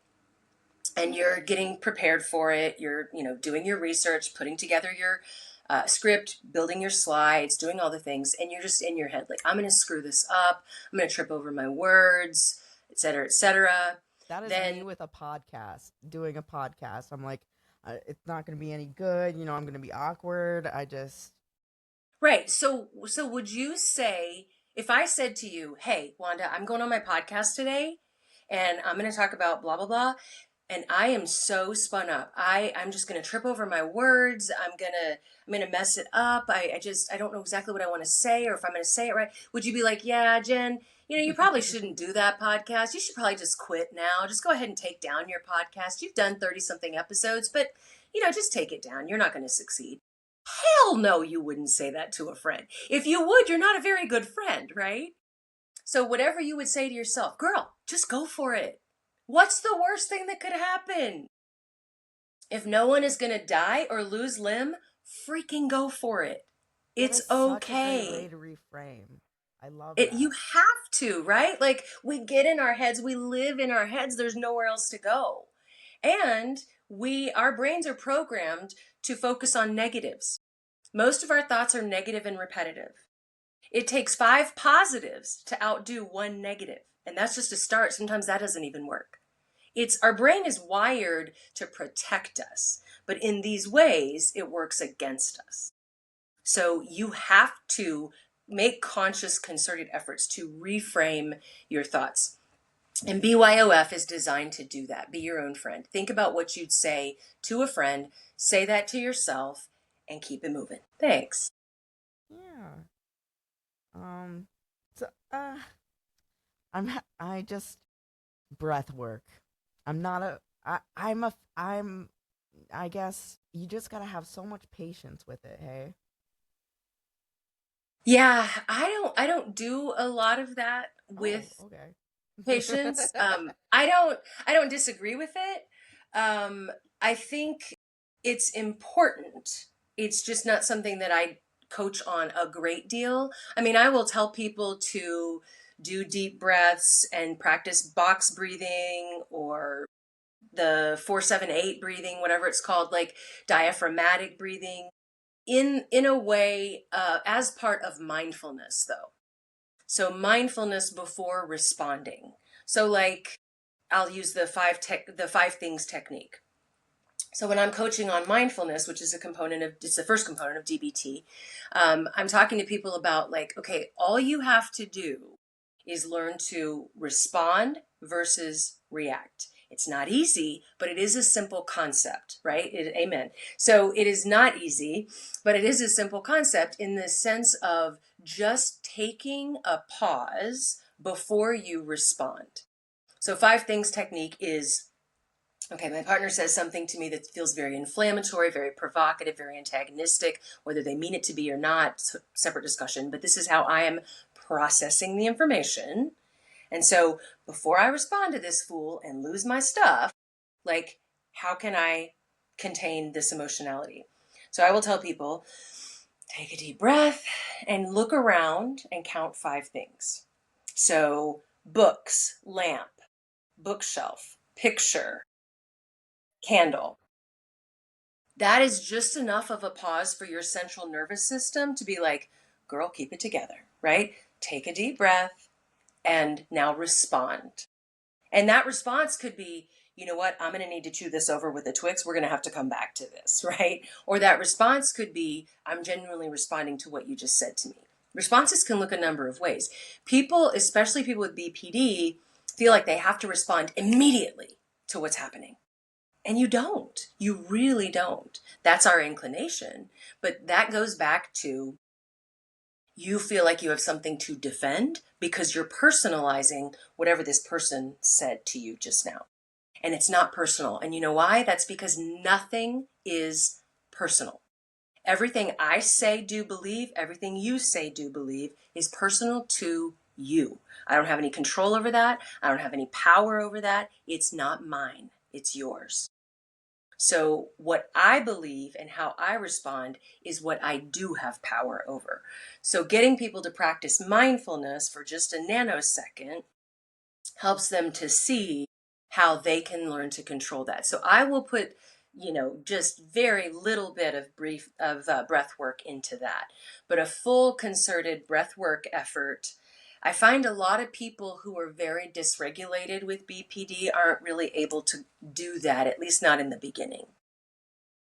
and you're getting prepared for it, you're, doing your research, putting together your script, building your slides, doing all the things, and you're just in your head like, I'm going to screw this up, I'm going to trip over my words, et cetera. That is me Then with a podcast, doing a podcast. I'm like, it's not going to be any good. I'm going to be awkward. I just, right. So would you say, if I said to you, "Hey, Wanda, I'm going on my podcast today and I'm going to talk about blah blah blah, and I am so spun up. I'm just going to trip over my words. I'm going to mess it up. I don't know exactly what I want to say or if I'm going to say it right." Would you be like, "Yeah, Jen, you probably shouldn't do that podcast. You should probably just quit now. Just go ahead and take down your podcast. You've done 30 something episodes, but just take it down. You're not going to succeed." Hell no, you wouldn't say that to a friend. If you would, you're not a very good friend, right? So whatever you would say to yourself, girl, just go for it. What's the worst thing that could happen? If no one is going to die or lose limb, freaking go for it. that It's is such a great way okay. to reframe. I love You that. have to, right? Like we get in our heads, we live in our heads. There's nowhere else to go. And our brains are programmed to focus on negatives. Most of our thoughts are negative and repetitive. It takes 5 positives to outdo 1 negative. And that's just a start. Sometimes that doesn't even work. Our brain is wired to protect us, but in these ways, it works against us. So you have to make conscious, concerted efforts to reframe your thoughts. And BYOF is designed to do that. Be your own friend. Think about what you'd say to a friend, say that to yourself, and keep it moving. Thanks. Yeah. Um. So, I just breath work. I'm not a. I'm a. I'm. I guess you just gotta have so much patience with it. Hey. Yeah, I don't do a lot of that Oh. with Okay. patients. I don't disagree with it. I think it's important. It's just not something that I coach on a great deal. I mean, I will tell people to do deep breaths and practice box breathing or the 478 breathing, whatever it's called, like diaphragmatic breathing in a way as part of mindfulness though. So mindfulness before responding. So like I'll use the 5 things technique. So when I'm coaching on mindfulness, which is it's the first component of DBT, I'm talking to people about like, okay, all you have to do is learn to respond versus react. It's not easy, but it is a simple concept, right? Amen. So it is not easy, but it is a simple concept in the sense of just taking a pause before you respond. So 5 things technique is, okay, my partner says something to me that feels very inflammatory, very provocative, very antagonistic, whether they mean it to be or not, separate discussion, but this is how I am processing the information. And so before I respond to this fool and lose my stuff, like, how can I contain this emotionality? So I will tell people, take a deep breath and look around and count 5 things. So books, lamp, bookshelf, picture, candle. That is just enough of a pause for your central nervous system to be like, girl, keep it together, right? Take a deep breath and now respond. And that response could be, you know what, I'm going to need to chew this over with a Twix. We're going to have to come back to this, right? Or that response could be, I'm genuinely responding to what you just said to me. Responses can look a number of ways. People, especially people with BPD, feel like they have to respond immediately to what's happening. And you don't. You really don't. That's our inclination. But that goes back to you feel like you have something to defend because you're personalizing whatever this person said to you just now. And it's not personal. And you know why? That's because nothing is personal. Everything I say, do, believe, everything you say, do, believe is personal to you. I don't have any control over that. I don't have any power over that. It's not mine. It's yours. So, what I believe and how I respond is what I do have power over. So, getting people to practice mindfulness for just a nanosecond helps them to see how they can learn to control that. So, I will put, just very little bit of brief of breath work into that, but a full concerted breath work effort. I find a lot of people who are very dysregulated with BPD aren't really able to do that, at least not in the beginning.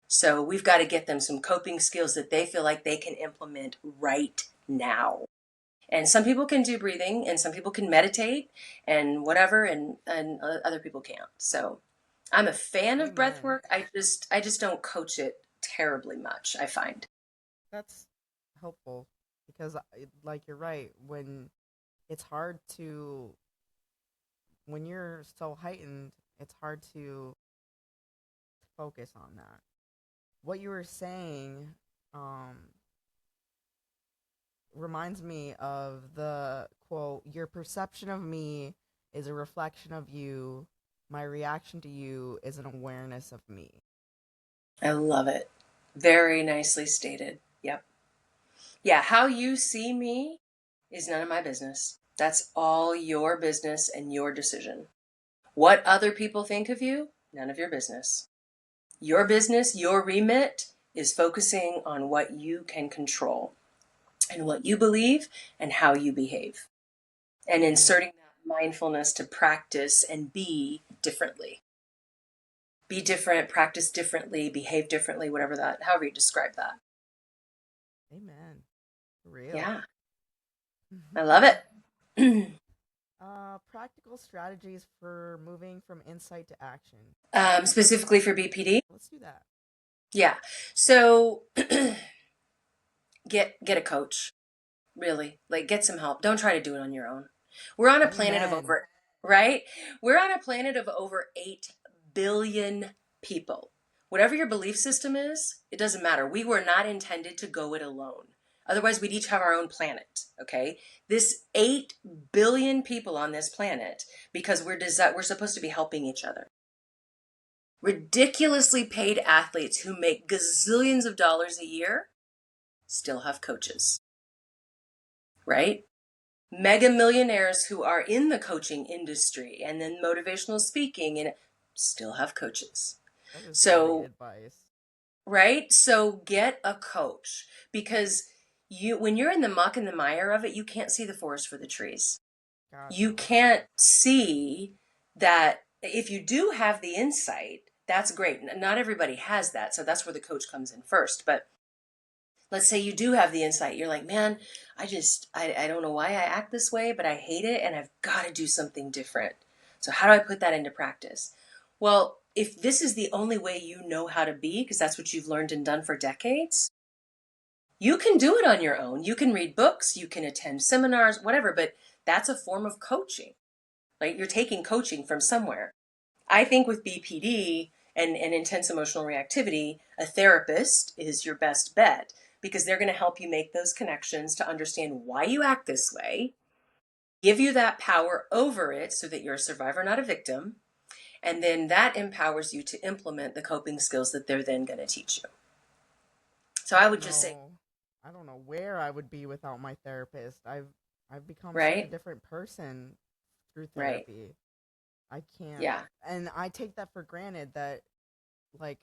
So we've got to get them some coping skills that they feel like they can implement right now. And some people can do breathing and some people can meditate and whatever, and other people can't. So I'm a fan of breath Amen. work. I just don't coach it terribly much, I find. That's helpful because, like, you're right. It's hard to, when you're so heightened, it's hard to focus on that. What you were saying um, reminds me of the quote, "Your perception of me is a reflection of you. My reaction to you is an awareness of me." I love it. Very nicely stated. Yep. Yeah, how you see me is none of my business. That's all your business and your decision. What other people think of you, none of your business. Your business, your remit is focusing on what you can control and what you believe and how you behave, and And inserting that mindfulness to practice and be differently. Be different, practice differently, behave differently, whatever that, however you describe that. amen. Real. Yeah, I love it. Practical strategies for moving from insight to action. Specifically for BPD. Let's do that. Yeah. So get a coach. Really, like get some help. Don't try to do it on your own. We're on a planet of Amen. over, right? We're on a planet of over 8 billion people. Whatever your belief system is, it doesn't matter. We were not intended to go it alone. Otherwise, we'd each have our own planet, okay? This 8 billion people on this planet, because we're supposed to be helping each other. Ridiculously paid athletes who make gazillions of dollars a year still have coaches, right? Mega millionaires who are in the coaching industry and then motivational speaking and still have coaches. That is great So, advice. right? So get a coach because you when you're in the muck and the mire of it, you can't see the forest for the trees. God, You no. can't see that if you do have the insight, that's great. Not everybody has that. So that's where the coach comes in first. But let's say you do have the insight. You're like, man, I don't know why I act this way, but I hate it and I've got to do something different. So how do I put that into practice? Well, if this is the only way you know how to be, because that's what you've learned and done for decades, you can do it on your own. You can read books, you can attend seminars, whatever, but that's a form of coaching. Like you're taking coaching from somewhere. I think with BPD and intense emotional reactivity, a therapist is your best bet because they're going to help you make those connections to understand why you act this way, give you that power over it so that you're a survivor, not a victim. And then that empowers you to implement the coping skills that they're then going to teach you. So I I don't would just say, know. I don't know where I would be without my therapist. I've become such a right, different person through right, therapy. I can't, yeah, and I take that for granted that, like,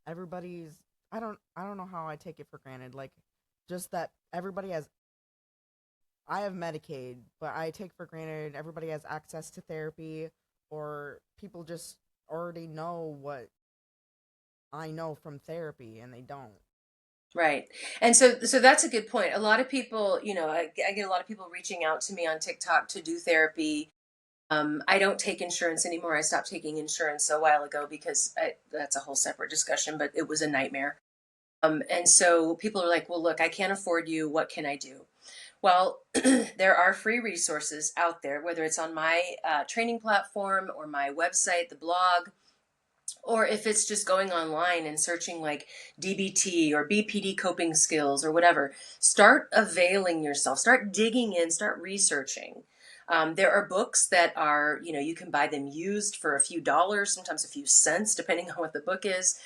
everybody's I don't know how I take it for granted. Like, just that everybody has I have Medicaid, but I take for granted everybody has access to therapy, or people just already know what I know from therapy and they don't. right. And so that's a good point. A lot of people, I get a lot of people reaching out to me on TikTok to do therapy. I don't take insurance anymore. I stopped taking insurance a while ago because that's a whole separate discussion, but it was a nightmare. And so people are like, well, look, I can't afford you. What can I do? Well, there are free resources out there, whether it's on my training platform or my website, the blog, or if it's just going online and searching like DBT or BPD coping skills or whatever. Start availing yourself, start digging in, start researching. There are books that are, you can buy them used for a few dollars, sometimes a few cents, depending on what the book is.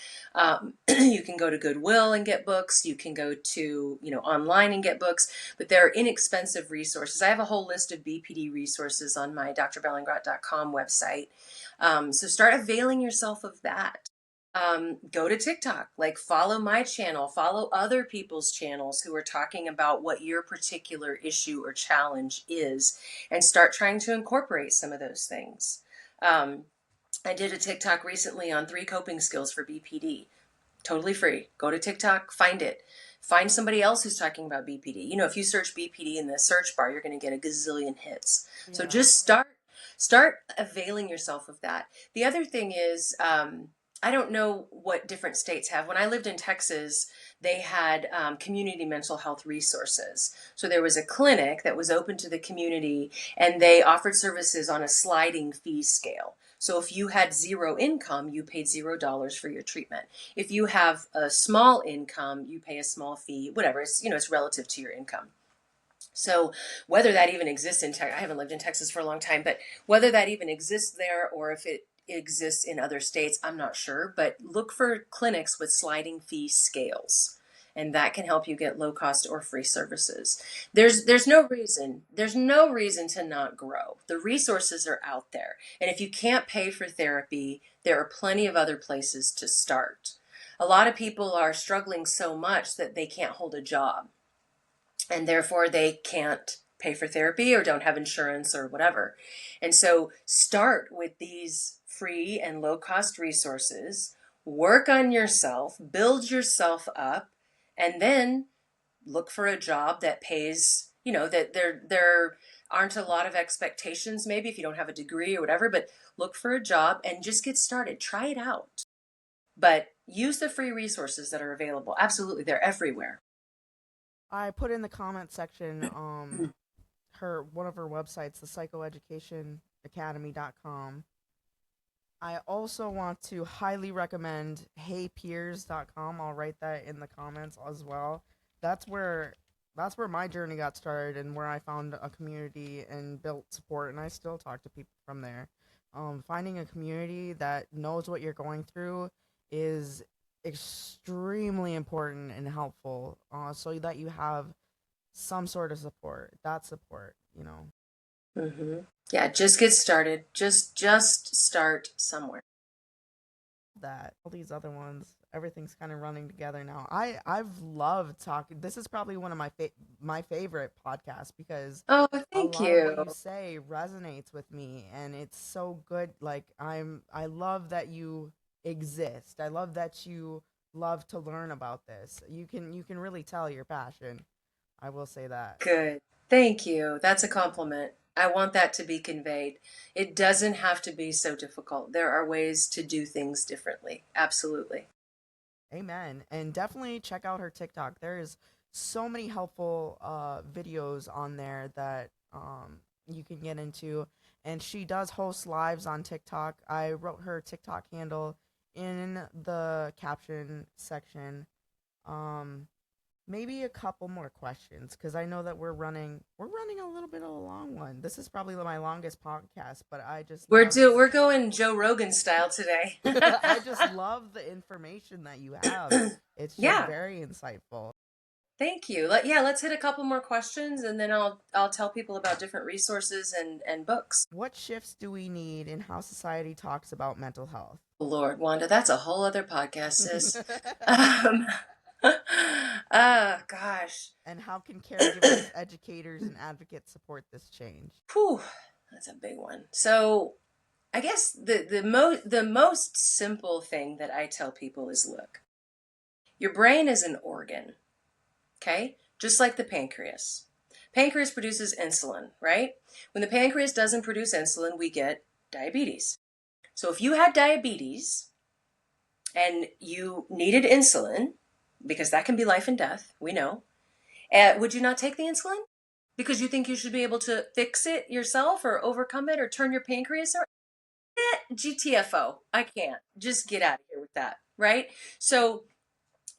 You can go to Goodwill and get books. You can go to, online and get books, but there are inexpensive resources. I have a whole list of BPD resources on my drbellingrot.com website. So start availing yourself of that. Go to TikTok, like follow my channel, follow other people's channels who are talking about what your particular issue or challenge is, and start trying to incorporate some of those things. I did a TikTok recently on 3 coping skills for BPD. Totally free. Go to TikTok, find it. Find somebody else who's talking about BPD. If you search BPD in the search bar, you're going to get a gazillion hits. So Yeah. just start availing yourself of that. The other thing is, I don't know what different states have. When I lived in Texas, they had community mental health resources. So there was a clinic that was open to the community, and they offered services on a sliding fee scale. So if you had zero income, you paid $0 for your treatment. If you have a small income, you pay a small fee, whatever. It's relative to your income. So whether that even exists in Texas, I haven't lived in Texas for a long time, but whether that even exists there or if it exists in other states, I'm not sure. But look for clinics with sliding fee scales. And that can help you get low cost or free services. There's no reason to not grow. The resources are out there. And if you can't pay for therapy, there are plenty of other places to start. A lot of people are struggling so much that they can't hold a job, and therefore they can't pay for therapy or don't have insurance or whatever. And so start with these free and low cost resources, work on yourself, build yourself up, and then look for a job that pays, that there aren't a lot of expectations, maybe if you don't have a degree or whatever, but look for a job and just get started. Try it out. But use the free resources that are available. Absolutely, they're everywhere. I put in the comment section her one of her websites, the psychoeducationacademy.com. I also want to highly recommend heypeers.com. I'll write that in the comments as well. That's where that's where my journey got started and where I found a community and built support, and I still talk to people from there. Finding a community that knows what you're going through is extremely important and helpful, so that you have some sort of support. That support. Hmm. Yeah, just get started. Just start somewhere. That all these other ones, everything's kind of running together now. I've loved talking. This is probably one of my favorite podcasts because Oh, a thank lot of what you. you say resonates with me, and it's so good. Like I love that you exist. I love that you love to learn about this. You can really tell your passion. I will say that. Good. Thank you. That's a compliment. I want that to be conveyed. It doesn't have to be so difficult. There are ways to do things differently. Absolutely. Amen. And definitely check out her TikTok. There's so many helpful videos on there that you can get into. And she does host lives on TikTok. I wrote her TikTok handle in the caption section. Um, Maybe a couple more questions because I know that we're running a little bit of a long one. This is probably my longest podcast, but I just love We're going Joe Rogan style today. I just love the information that you have. It's just Yeah. very insightful. Thank you. Let's hit a couple more questions and then I'll tell people about different resources and books. What shifts do we need in how society talks about mental health? Lord, Wanda, that's a whole other podcast, sis. Um, oh gosh. And how can caregivers, educators, and advocates support this change? Whew, that's a big one. So I guess the most simple thing that I tell people is, look, your brain is an organ, okay? Just like the pancreas. Pancreas produces insulin, right? When the pancreas doesn't produce insulin, we get diabetes. So if you had diabetes and you needed insulin, because that can be life and death, we know, would you not take the insulin? Because you think you should be able to fix it yourself or overcome it or turn your pancreas around? GTFO. I can't. Just get out of here with that, right? So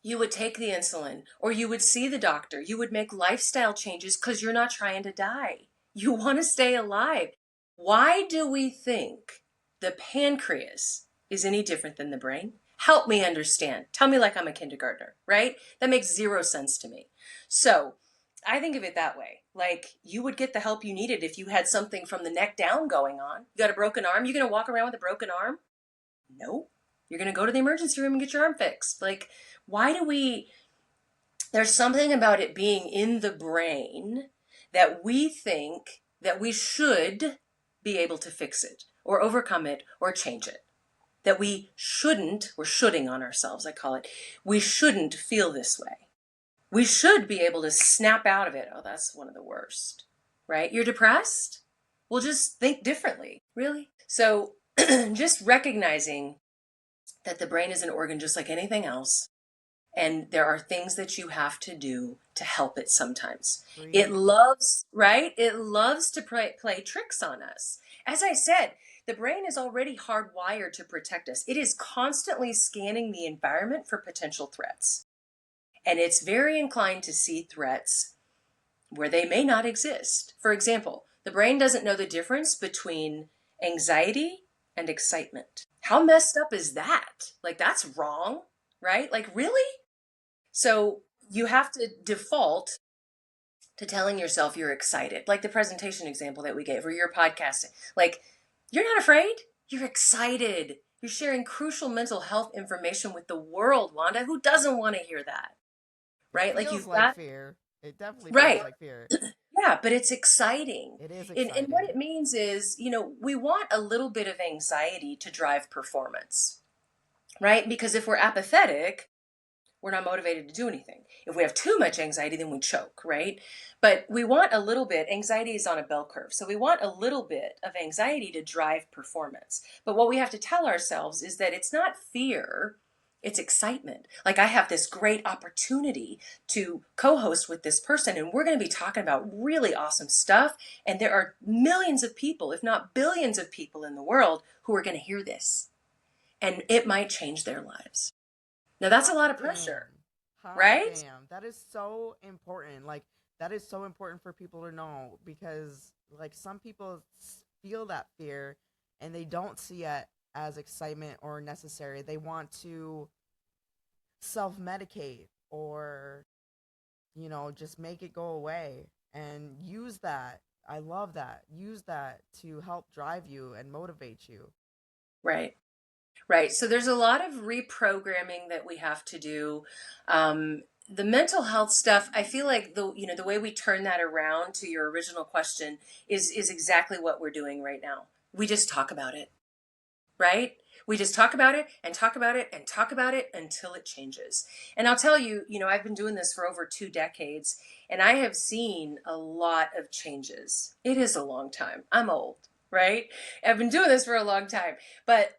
you would take the insulin or you would see the doctor. You would make lifestyle changes because you're not trying to die. You want to stay alive. Why do we think the pancreas is any different than the brain? Help me understand. Tell me like I'm a kindergartner, right? That makes zero sense to me. So I think of it that way. Like you would get the help you needed if you had something from the neck down going on. You got a broken arm. You going to walk around with a broken arm? No. You're going to go to the emergency room and get your arm fixed. Like, why do we there's something about it being in the brain that we think that we should be able to fix it or overcome it or change it. That we shouldn't, we're shoulding on ourselves, I call it. We shouldn't feel this way. We should be able to snap out of it. Oh, that's one of the worst, right? You're depressed? Well, just think differently, really. So just recognizing that the brain is an organ just like anything else, and there are things that you have to do to help it sometimes. It Breathe. loves, right? It loves to play tricks on us. As I said, the brain is already hardwired to protect us. It is constantly scanning the environment for potential threats. And it's very inclined to see threats where they may not exist. For example, the brain doesn't know the difference between anxiety and excitement. How messed up is that? Like, that's wrong, right? Like, really? So you have to default to telling yourself you're excited, like the presentation example that we gave, or your podcasting. Like, you're not afraid, you're excited. You're sharing crucial mental health information with the world, Wanda. Who doesn't want to hear that? It Right? Like, feels you've like got, fear. It definitely feels right. like fear. Yeah, but it's exciting. It is And what exciting. it means is, we want a little bit of anxiety to drive performance, right? Because if we're apathetic, we're not motivated to do anything. If we have too much anxiety, then we choke, right? But we want a little bit, anxiety is on a bell curve. So we want a little bit of anxiety to drive performance. But what we have to tell ourselves is that it's not fear, it's excitement. Like, I have this great opportunity to co host with this person, and we're going to be talking about really awesome stuff. And there are millions of people, if not billions of people in the world who are going to hear this. And it might change their lives. Now, that's a Hot lot of damn. pressure, Hot right? damn. That is so important. Like, that is so important for people to know because, like, some people feel that fear and they don't see it as excitement or necessary. They want to self medicate or, just make it go away and use that. I love that. Use that to help drive you and motivate you. Right. Right. So there's a lot of reprogramming that we have to do. The mental health stuff, I feel like the way we turn that around to your original question is exactly what we're doing right now. We just talk about it, right? We just talk about it and talk about it and talk about it until it changes. And I'll tell you, I've been doing this for over 2 decades, and I have seen a lot of changes. It is a long time. I'm old, right? I've been doing this for a long time, but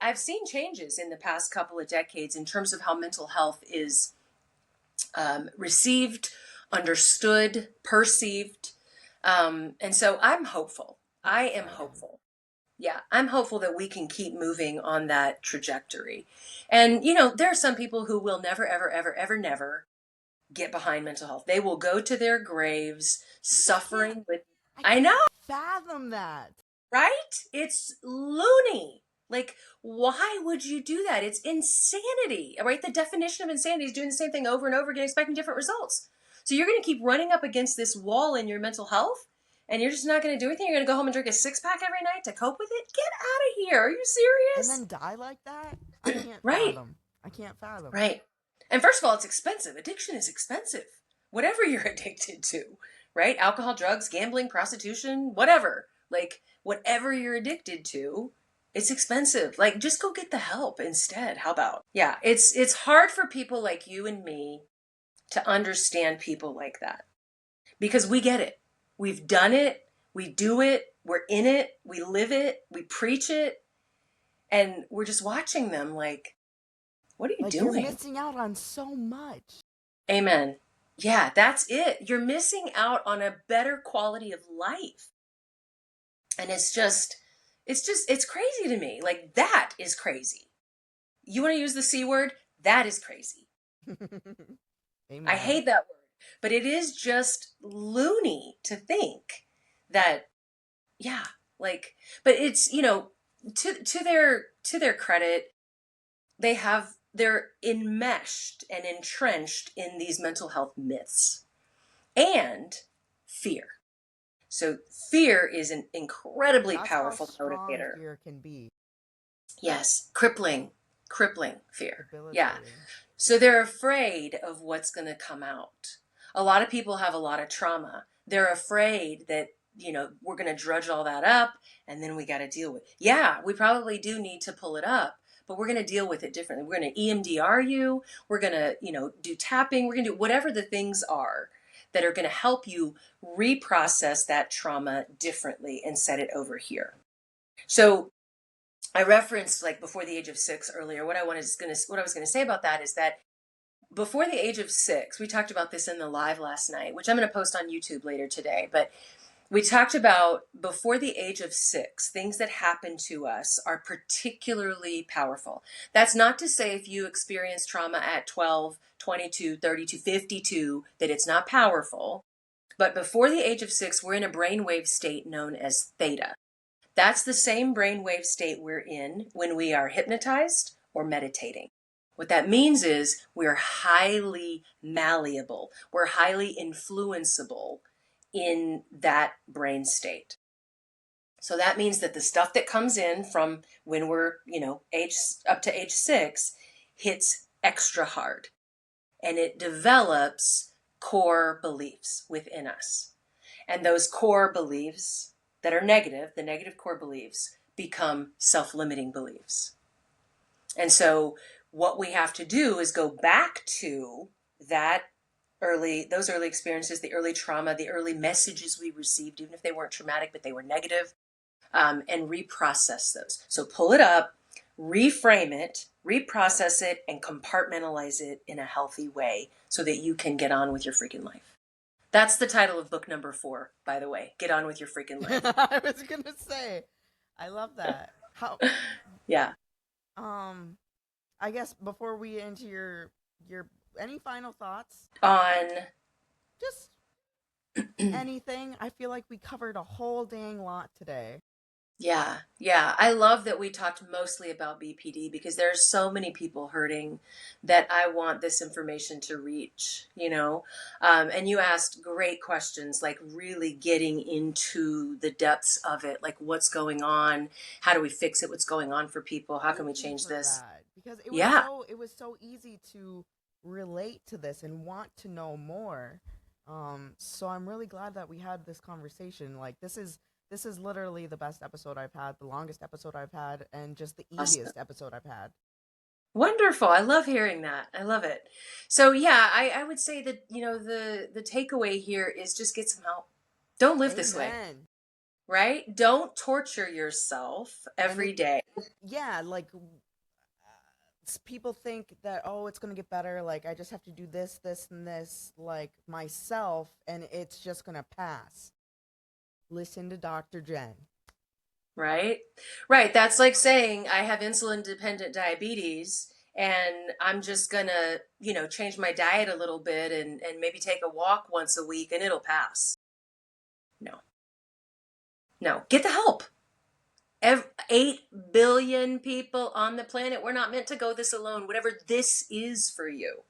I've seen changes in the past couple of decades in terms of how mental health is received, understood, perceived. And so I'm hopeful. That's I am exciting. hopeful. Yeah, I'm hopeful that we can keep moving on that trajectory. And, there are some people who will never, ever, ever, ever, never get behind mental health. They will go to their graves I just can't. suffering with, I I know, can't fathom that. right? It's loony. Like, why would you do that? It's insanity, right? The definition of insanity is doing the same thing over and over again, expecting different results. So you're going to keep running up against this wall in your mental health, and you're just not going to do anything. You're going to go home and drink a 6 pack every night to cope with it? Get out of here. Are you And serious? then die like that? I can't Right, fathom. I can't fathom. right. And first of all, it's expensive. Addiction is expensive. Whatever you're addicted to, right? Alcohol, drugs, gambling, prostitution, whatever. Like, whatever you're addicted to, it's expensive. Like, just go get the help instead. How about? Yeah, it's hard for people like you and me to understand people like that because we get it. We've done it. We do it. We're in it. We live it. We preach it. And we're just watching them like, what are you Like, you're doing? missing out on so much. Amen. Yeah, that's it. You're missing out on a better quality of life. And it's crazy to me. Like, that is crazy. You want to use the C word? That is crazy. I Amen. hate that word. But it is just loony to think. that, yeah, like, but it's, to their credit, they're enmeshed and entrenched in these mental health myths and fear. So fear is an incredibly That's how powerful strong motivator. fear can be. Yes, crippling fear. Yeah. Debilitating. So they're afraid of what's going to come out. A lot of people have a lot of trauma. They're afraid that, we're going to drudge all that up and then we got to deal with it. Yeah, we probably do need to pull it up, but we're going to deal with it differently. We're going to EMDR you. We're going to, do tapping. We're going to do whatever the things are that are going to help you reprocess that trauma differently and set it over here. So I referenced like before the age of 6 earlier. What I was gonna say about that is that before the age of 6, we talked about this in the live last night, which I'm gonna post on YouTube later today. But we talked about before the age of 6, things that happen to us are particularly powerful. That's not to say if you experience trauma at 12, 22, 32, 52, that it's not powerful. But before the age of 6, we're in a brainwave state known as theta. That's the same brainwave state we're in when we are hypnotized or meditating. What that means is we're highly malleable, we're highly influenceable in that brain state. So that means that the stuff that comes in from when we're, age up to age 6 hits extra hard, and it develops core beliefs within us. And those core beliefs that are negative, the negative core beliefs, become self limiting beliefs. And so, what we have to do is go back to those early experiences, the early trauma, the early messages we received, even if they weren't traumatic, but they were negative, and reprocess those. So, pull it up, reframe it, reprocess it, and compartmentalize it in a healthy way so that you can get on with your freaking life. That's the title of book number 4, by the way. Get on with your freaking life. I was gonna say, I love that. How, Yeah. um, I guess before we get into your any final thoughts, On, just anything. I feel like we covered a whole dang lot today. yeah, yeah. I love that we talked mostly about BPD because there are so many people hurting that I want this information to reach. And you asked great questions, like really getting into the depths of it, like what's going on, how do we fix it, what's going on for people, how can Thank we you change for this? that because Yeah. it was so easy to relate to this and want to know more. So I'm really glad that we had this conversation. Like this is literally the best episode I've had, the longest episode I've had, and just the Awesome. easiest episode I've had. Wonderful. I love hearing that. I love it. So yeah, I would say that, the takeaway here is just get some help. Don't live this way, Amen. right? Don't torture yourself And every it day. yeah, like people think that oh it's gonna get better, like I just have to do this this and this like myself and it's just gonna pass. Listen to Dr. Jen. Right? Right. That's like saying I have insulin dependent diabetes and I'm just gonna, change my diet a little bit and maybe take a walk once a week and it'll pass. No, no. Get the help. 8 billion people on the planet. We're not meant to go this alone, whatever this is for you.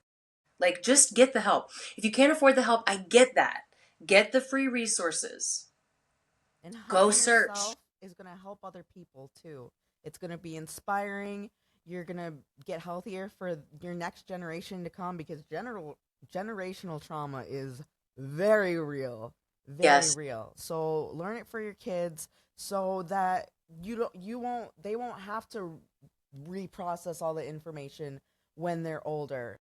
Like, just get the help. If you can't afford the help, I get that. Get the free resources. And Go helping search. yourself is gonna help other people too. It's gonna be inspiring. You're gonna get healthier for your next generation to come because generational trauma is very real. Very Yes. real. So learn it for your kids so that you won't they won't have to reprocess all the information when they're older.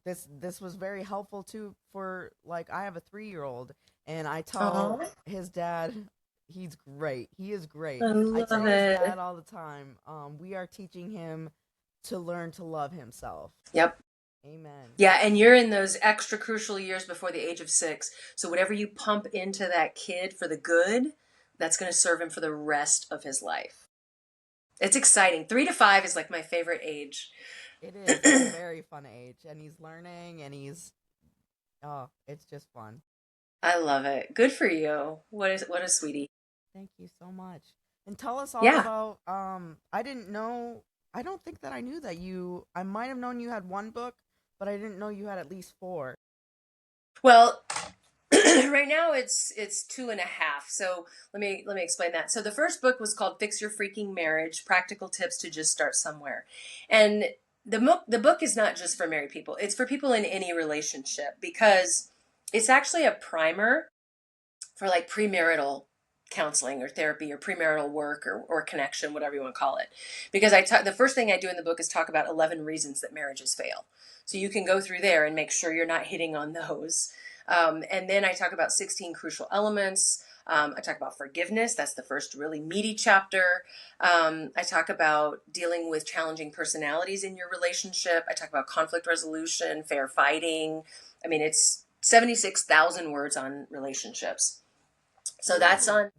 This was very helpful too for like I have a 3-year-old and I tell Oh, his dad he's great. He is great. I I love tell his it. dad all the time, we are teaching him to learn to love himself. Yep. Amen. Yeah, and you're in those extra crucial years before the age of 6. So whatever you pump into that kid for the good, that's going to serve him for the rest of his life. It's exciting. 3 to 5 is like my favorite age. It is. It's a very fun age and he's learning and he's oh, it's just fun. I love it. Good for you. What a sweetie. Thank you so much. And tell us all Yeah. about I didn't know I don't think that I knew that I might have known you had one book, but I didn't know you had at least four. Well, right now it's two and a half. So let me explain that. So the first book was called Fix Your Freaking Marriage: Practical Tips to Just Start Somewhere. And the book is not just for married people. It's for people in any relationship because it's actually a primer for like premarital counseling or therapy or premarital work or connection, whatever you want to call it. Because the first thing I do in the book is talk about 11 reasons that marriages fail. So you can go through there and make sure you're not hitting on those. And then I talk about 16 crucial elements. I talk about forgiveness. That's the first really meaty chapter. I talk about dealing with challenging personalities in your relationship. I talk about conflict resolution, fair fighting. I mean, it's 76,000 words on relationships. So that's Ooh. on.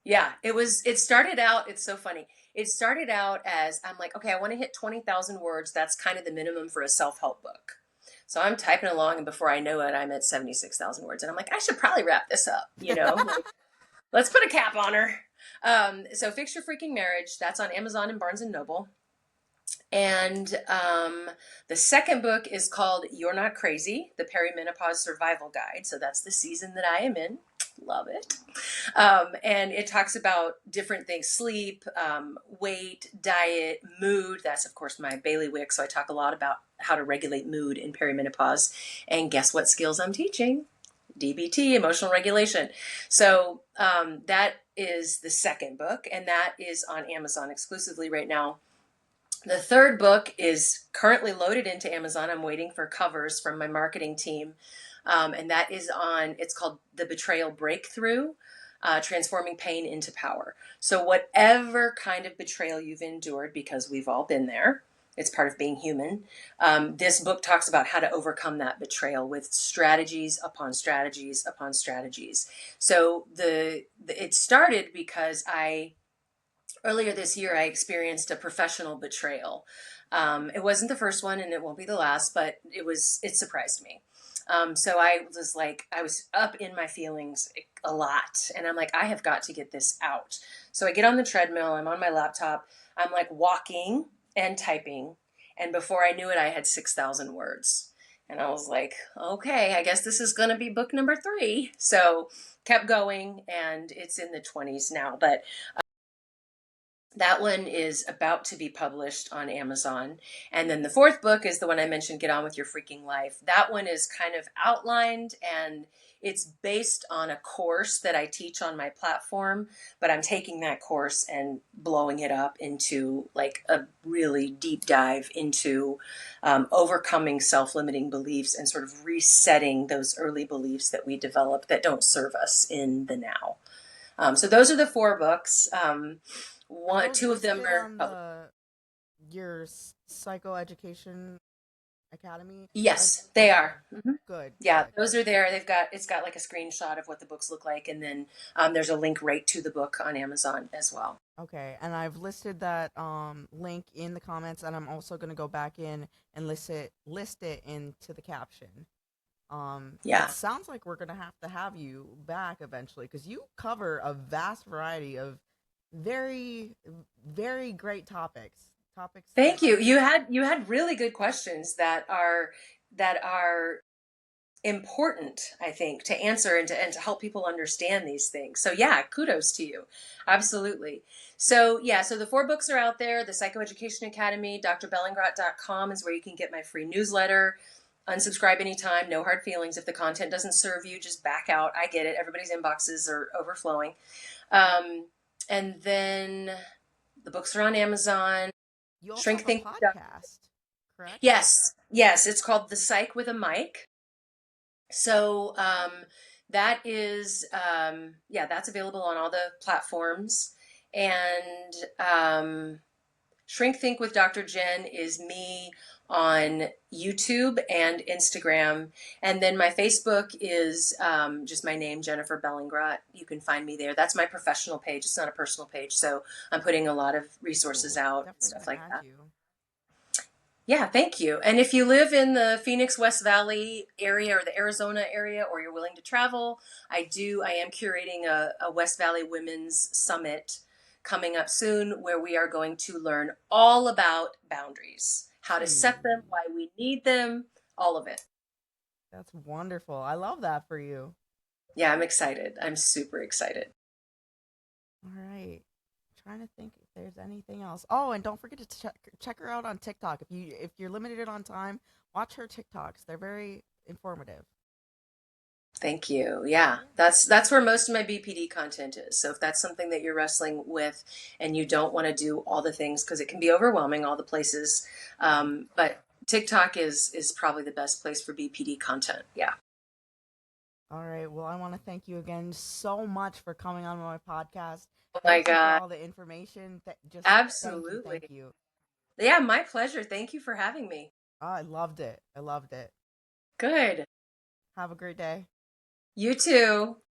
Yeah, it started out, it's so funny. It started out as I'm like, okay, I want to hit 20,000 words. That's kind of the minimum for a self-help book. So I'm typing along, and before I know it, I'm at 76,000 words. And I'm like, I should probably wrap this up, like, let's put a cap on her. So Fix Your Freaking Marriage, that's on Amazon and Barnes and Noble. And the second book is called You're Not Crazy, the Perimenopause Survival Guide. So that's the season that I am in. Love it. And it talks about different things: sleep, weight, diet, mood. That's, of course, my bailiwick. So I talk a lot about how to regulate mood in perimenopause. And guess what skills I'm teaching? DBT, emotional regulation. So that is the second book, and that is on Amazon exclusively right now. The third book is currently loaded into Amazon. I'm waiting for covers from my marketing team. And that is it's called The Betrayal Breakthrough: Transforming Pain into Power. So, whatever kind of betrayal you've endured, because we've all been there, it's part of being human. This book talks about how to overcome that betrayal with strategies upon strategies upon strategies. So, it started because earlier this year, I experienced a professional betrayal. It wasn't the first one, and it won't be the last, but it surprised me. So I was up in my feelings a lot, and I'm like, I have got to get this out. So I get on the treadmill, I'm on my laptop, I'm like walking and typing, and before I knew it, I had 6,000 words. And I was like, okay, I guess this is going to be book number 3. So kept going, and it's in the 20s now, but that one is about to be published on Amazon. And then the fourth book is the one I mentioned, Get On With Your Freaking Life. That one is kind of outlined, and it's based on a course that I teach on my platform, but I'm taking that course and blowing it up into like a really deep dive into overcoming self-limiting beliefs and sort of resetting those early beliefs that we develop that don't serve us in the now. So those are the 4 books. Are those Two of them listed are on public. the your psychoeducation academy? I Yes, they okay. are. Mhm. Good, Yeah, good. those are there. It's got like a screenshot of what the books look like, and then there's a link right to the book on Amazon as well. Okay, and I've listed that link in the comments, and I'm also gonna go back in and list it into the caption. It Yeah. sounds like we're gonna have you back eventually because you cover a vast variety of very, very great topics. Topics that Thank you. You had really good questions that are important, I think, to answer and to help people understand these things. So yeah, kudos to you. Absolutely. So yeah, so the 4 books are out there. The Psychoeducation Academy, drbellingrot.com is where you can get my free newsletter. Unsubscribe anytime, no hard feelings. If the content doesn't serve you, just back out. I get it. Everybody's inboxes are overflowing. Um, and then the books are on Amazon. you also Shrink have a Think. podcast, correct? Yes, yes. It's called The Psych with a Mic. So that is, yeah, that's available on all the platforms. And Shrink Think with Dr. Jen is me on YouTube and Instagram. And then my Facebook is just my name, Jennifer Bellingrot. You can find me there. That's my professional page. It's not a personal page. So I'm putting a lot of resources Ooh, out and definitely stuff gonna like add that. you. Yeah, thank you. And if you live in the Phoenix West Valley area or the Arizona area, or you're willing to travel, I am curating a West Valley Women's Summit coming up soon where we are going to learn all about boundaries, how to set them, Gee, why we need them, all of it. that's wonderful. I love that for you. Yeah, I'm excited. I'm super excited. All right. Trying to think if there's anything else. Oh, and don't forget to check her out on TikTok. If you're limited on time, watch her TikToks. They're very informative. Thank you. Yeah, that's where most of my BPD content is. So if that's something that you're wrestling with and you don't want to do all the things because it can be overwhelming, all the places, Yeah. but TikTok is probably the best place for BPD content. Yeah. All right. Well, I want to thank you again so much for coming on my podcast. Oh my Thank you for God. all the information. Just thank you, Absolutely. thank you. Yeah, my pleasure. Thank you for having me. Oh, I loved it. I loved it. Good. Have a great day. You too.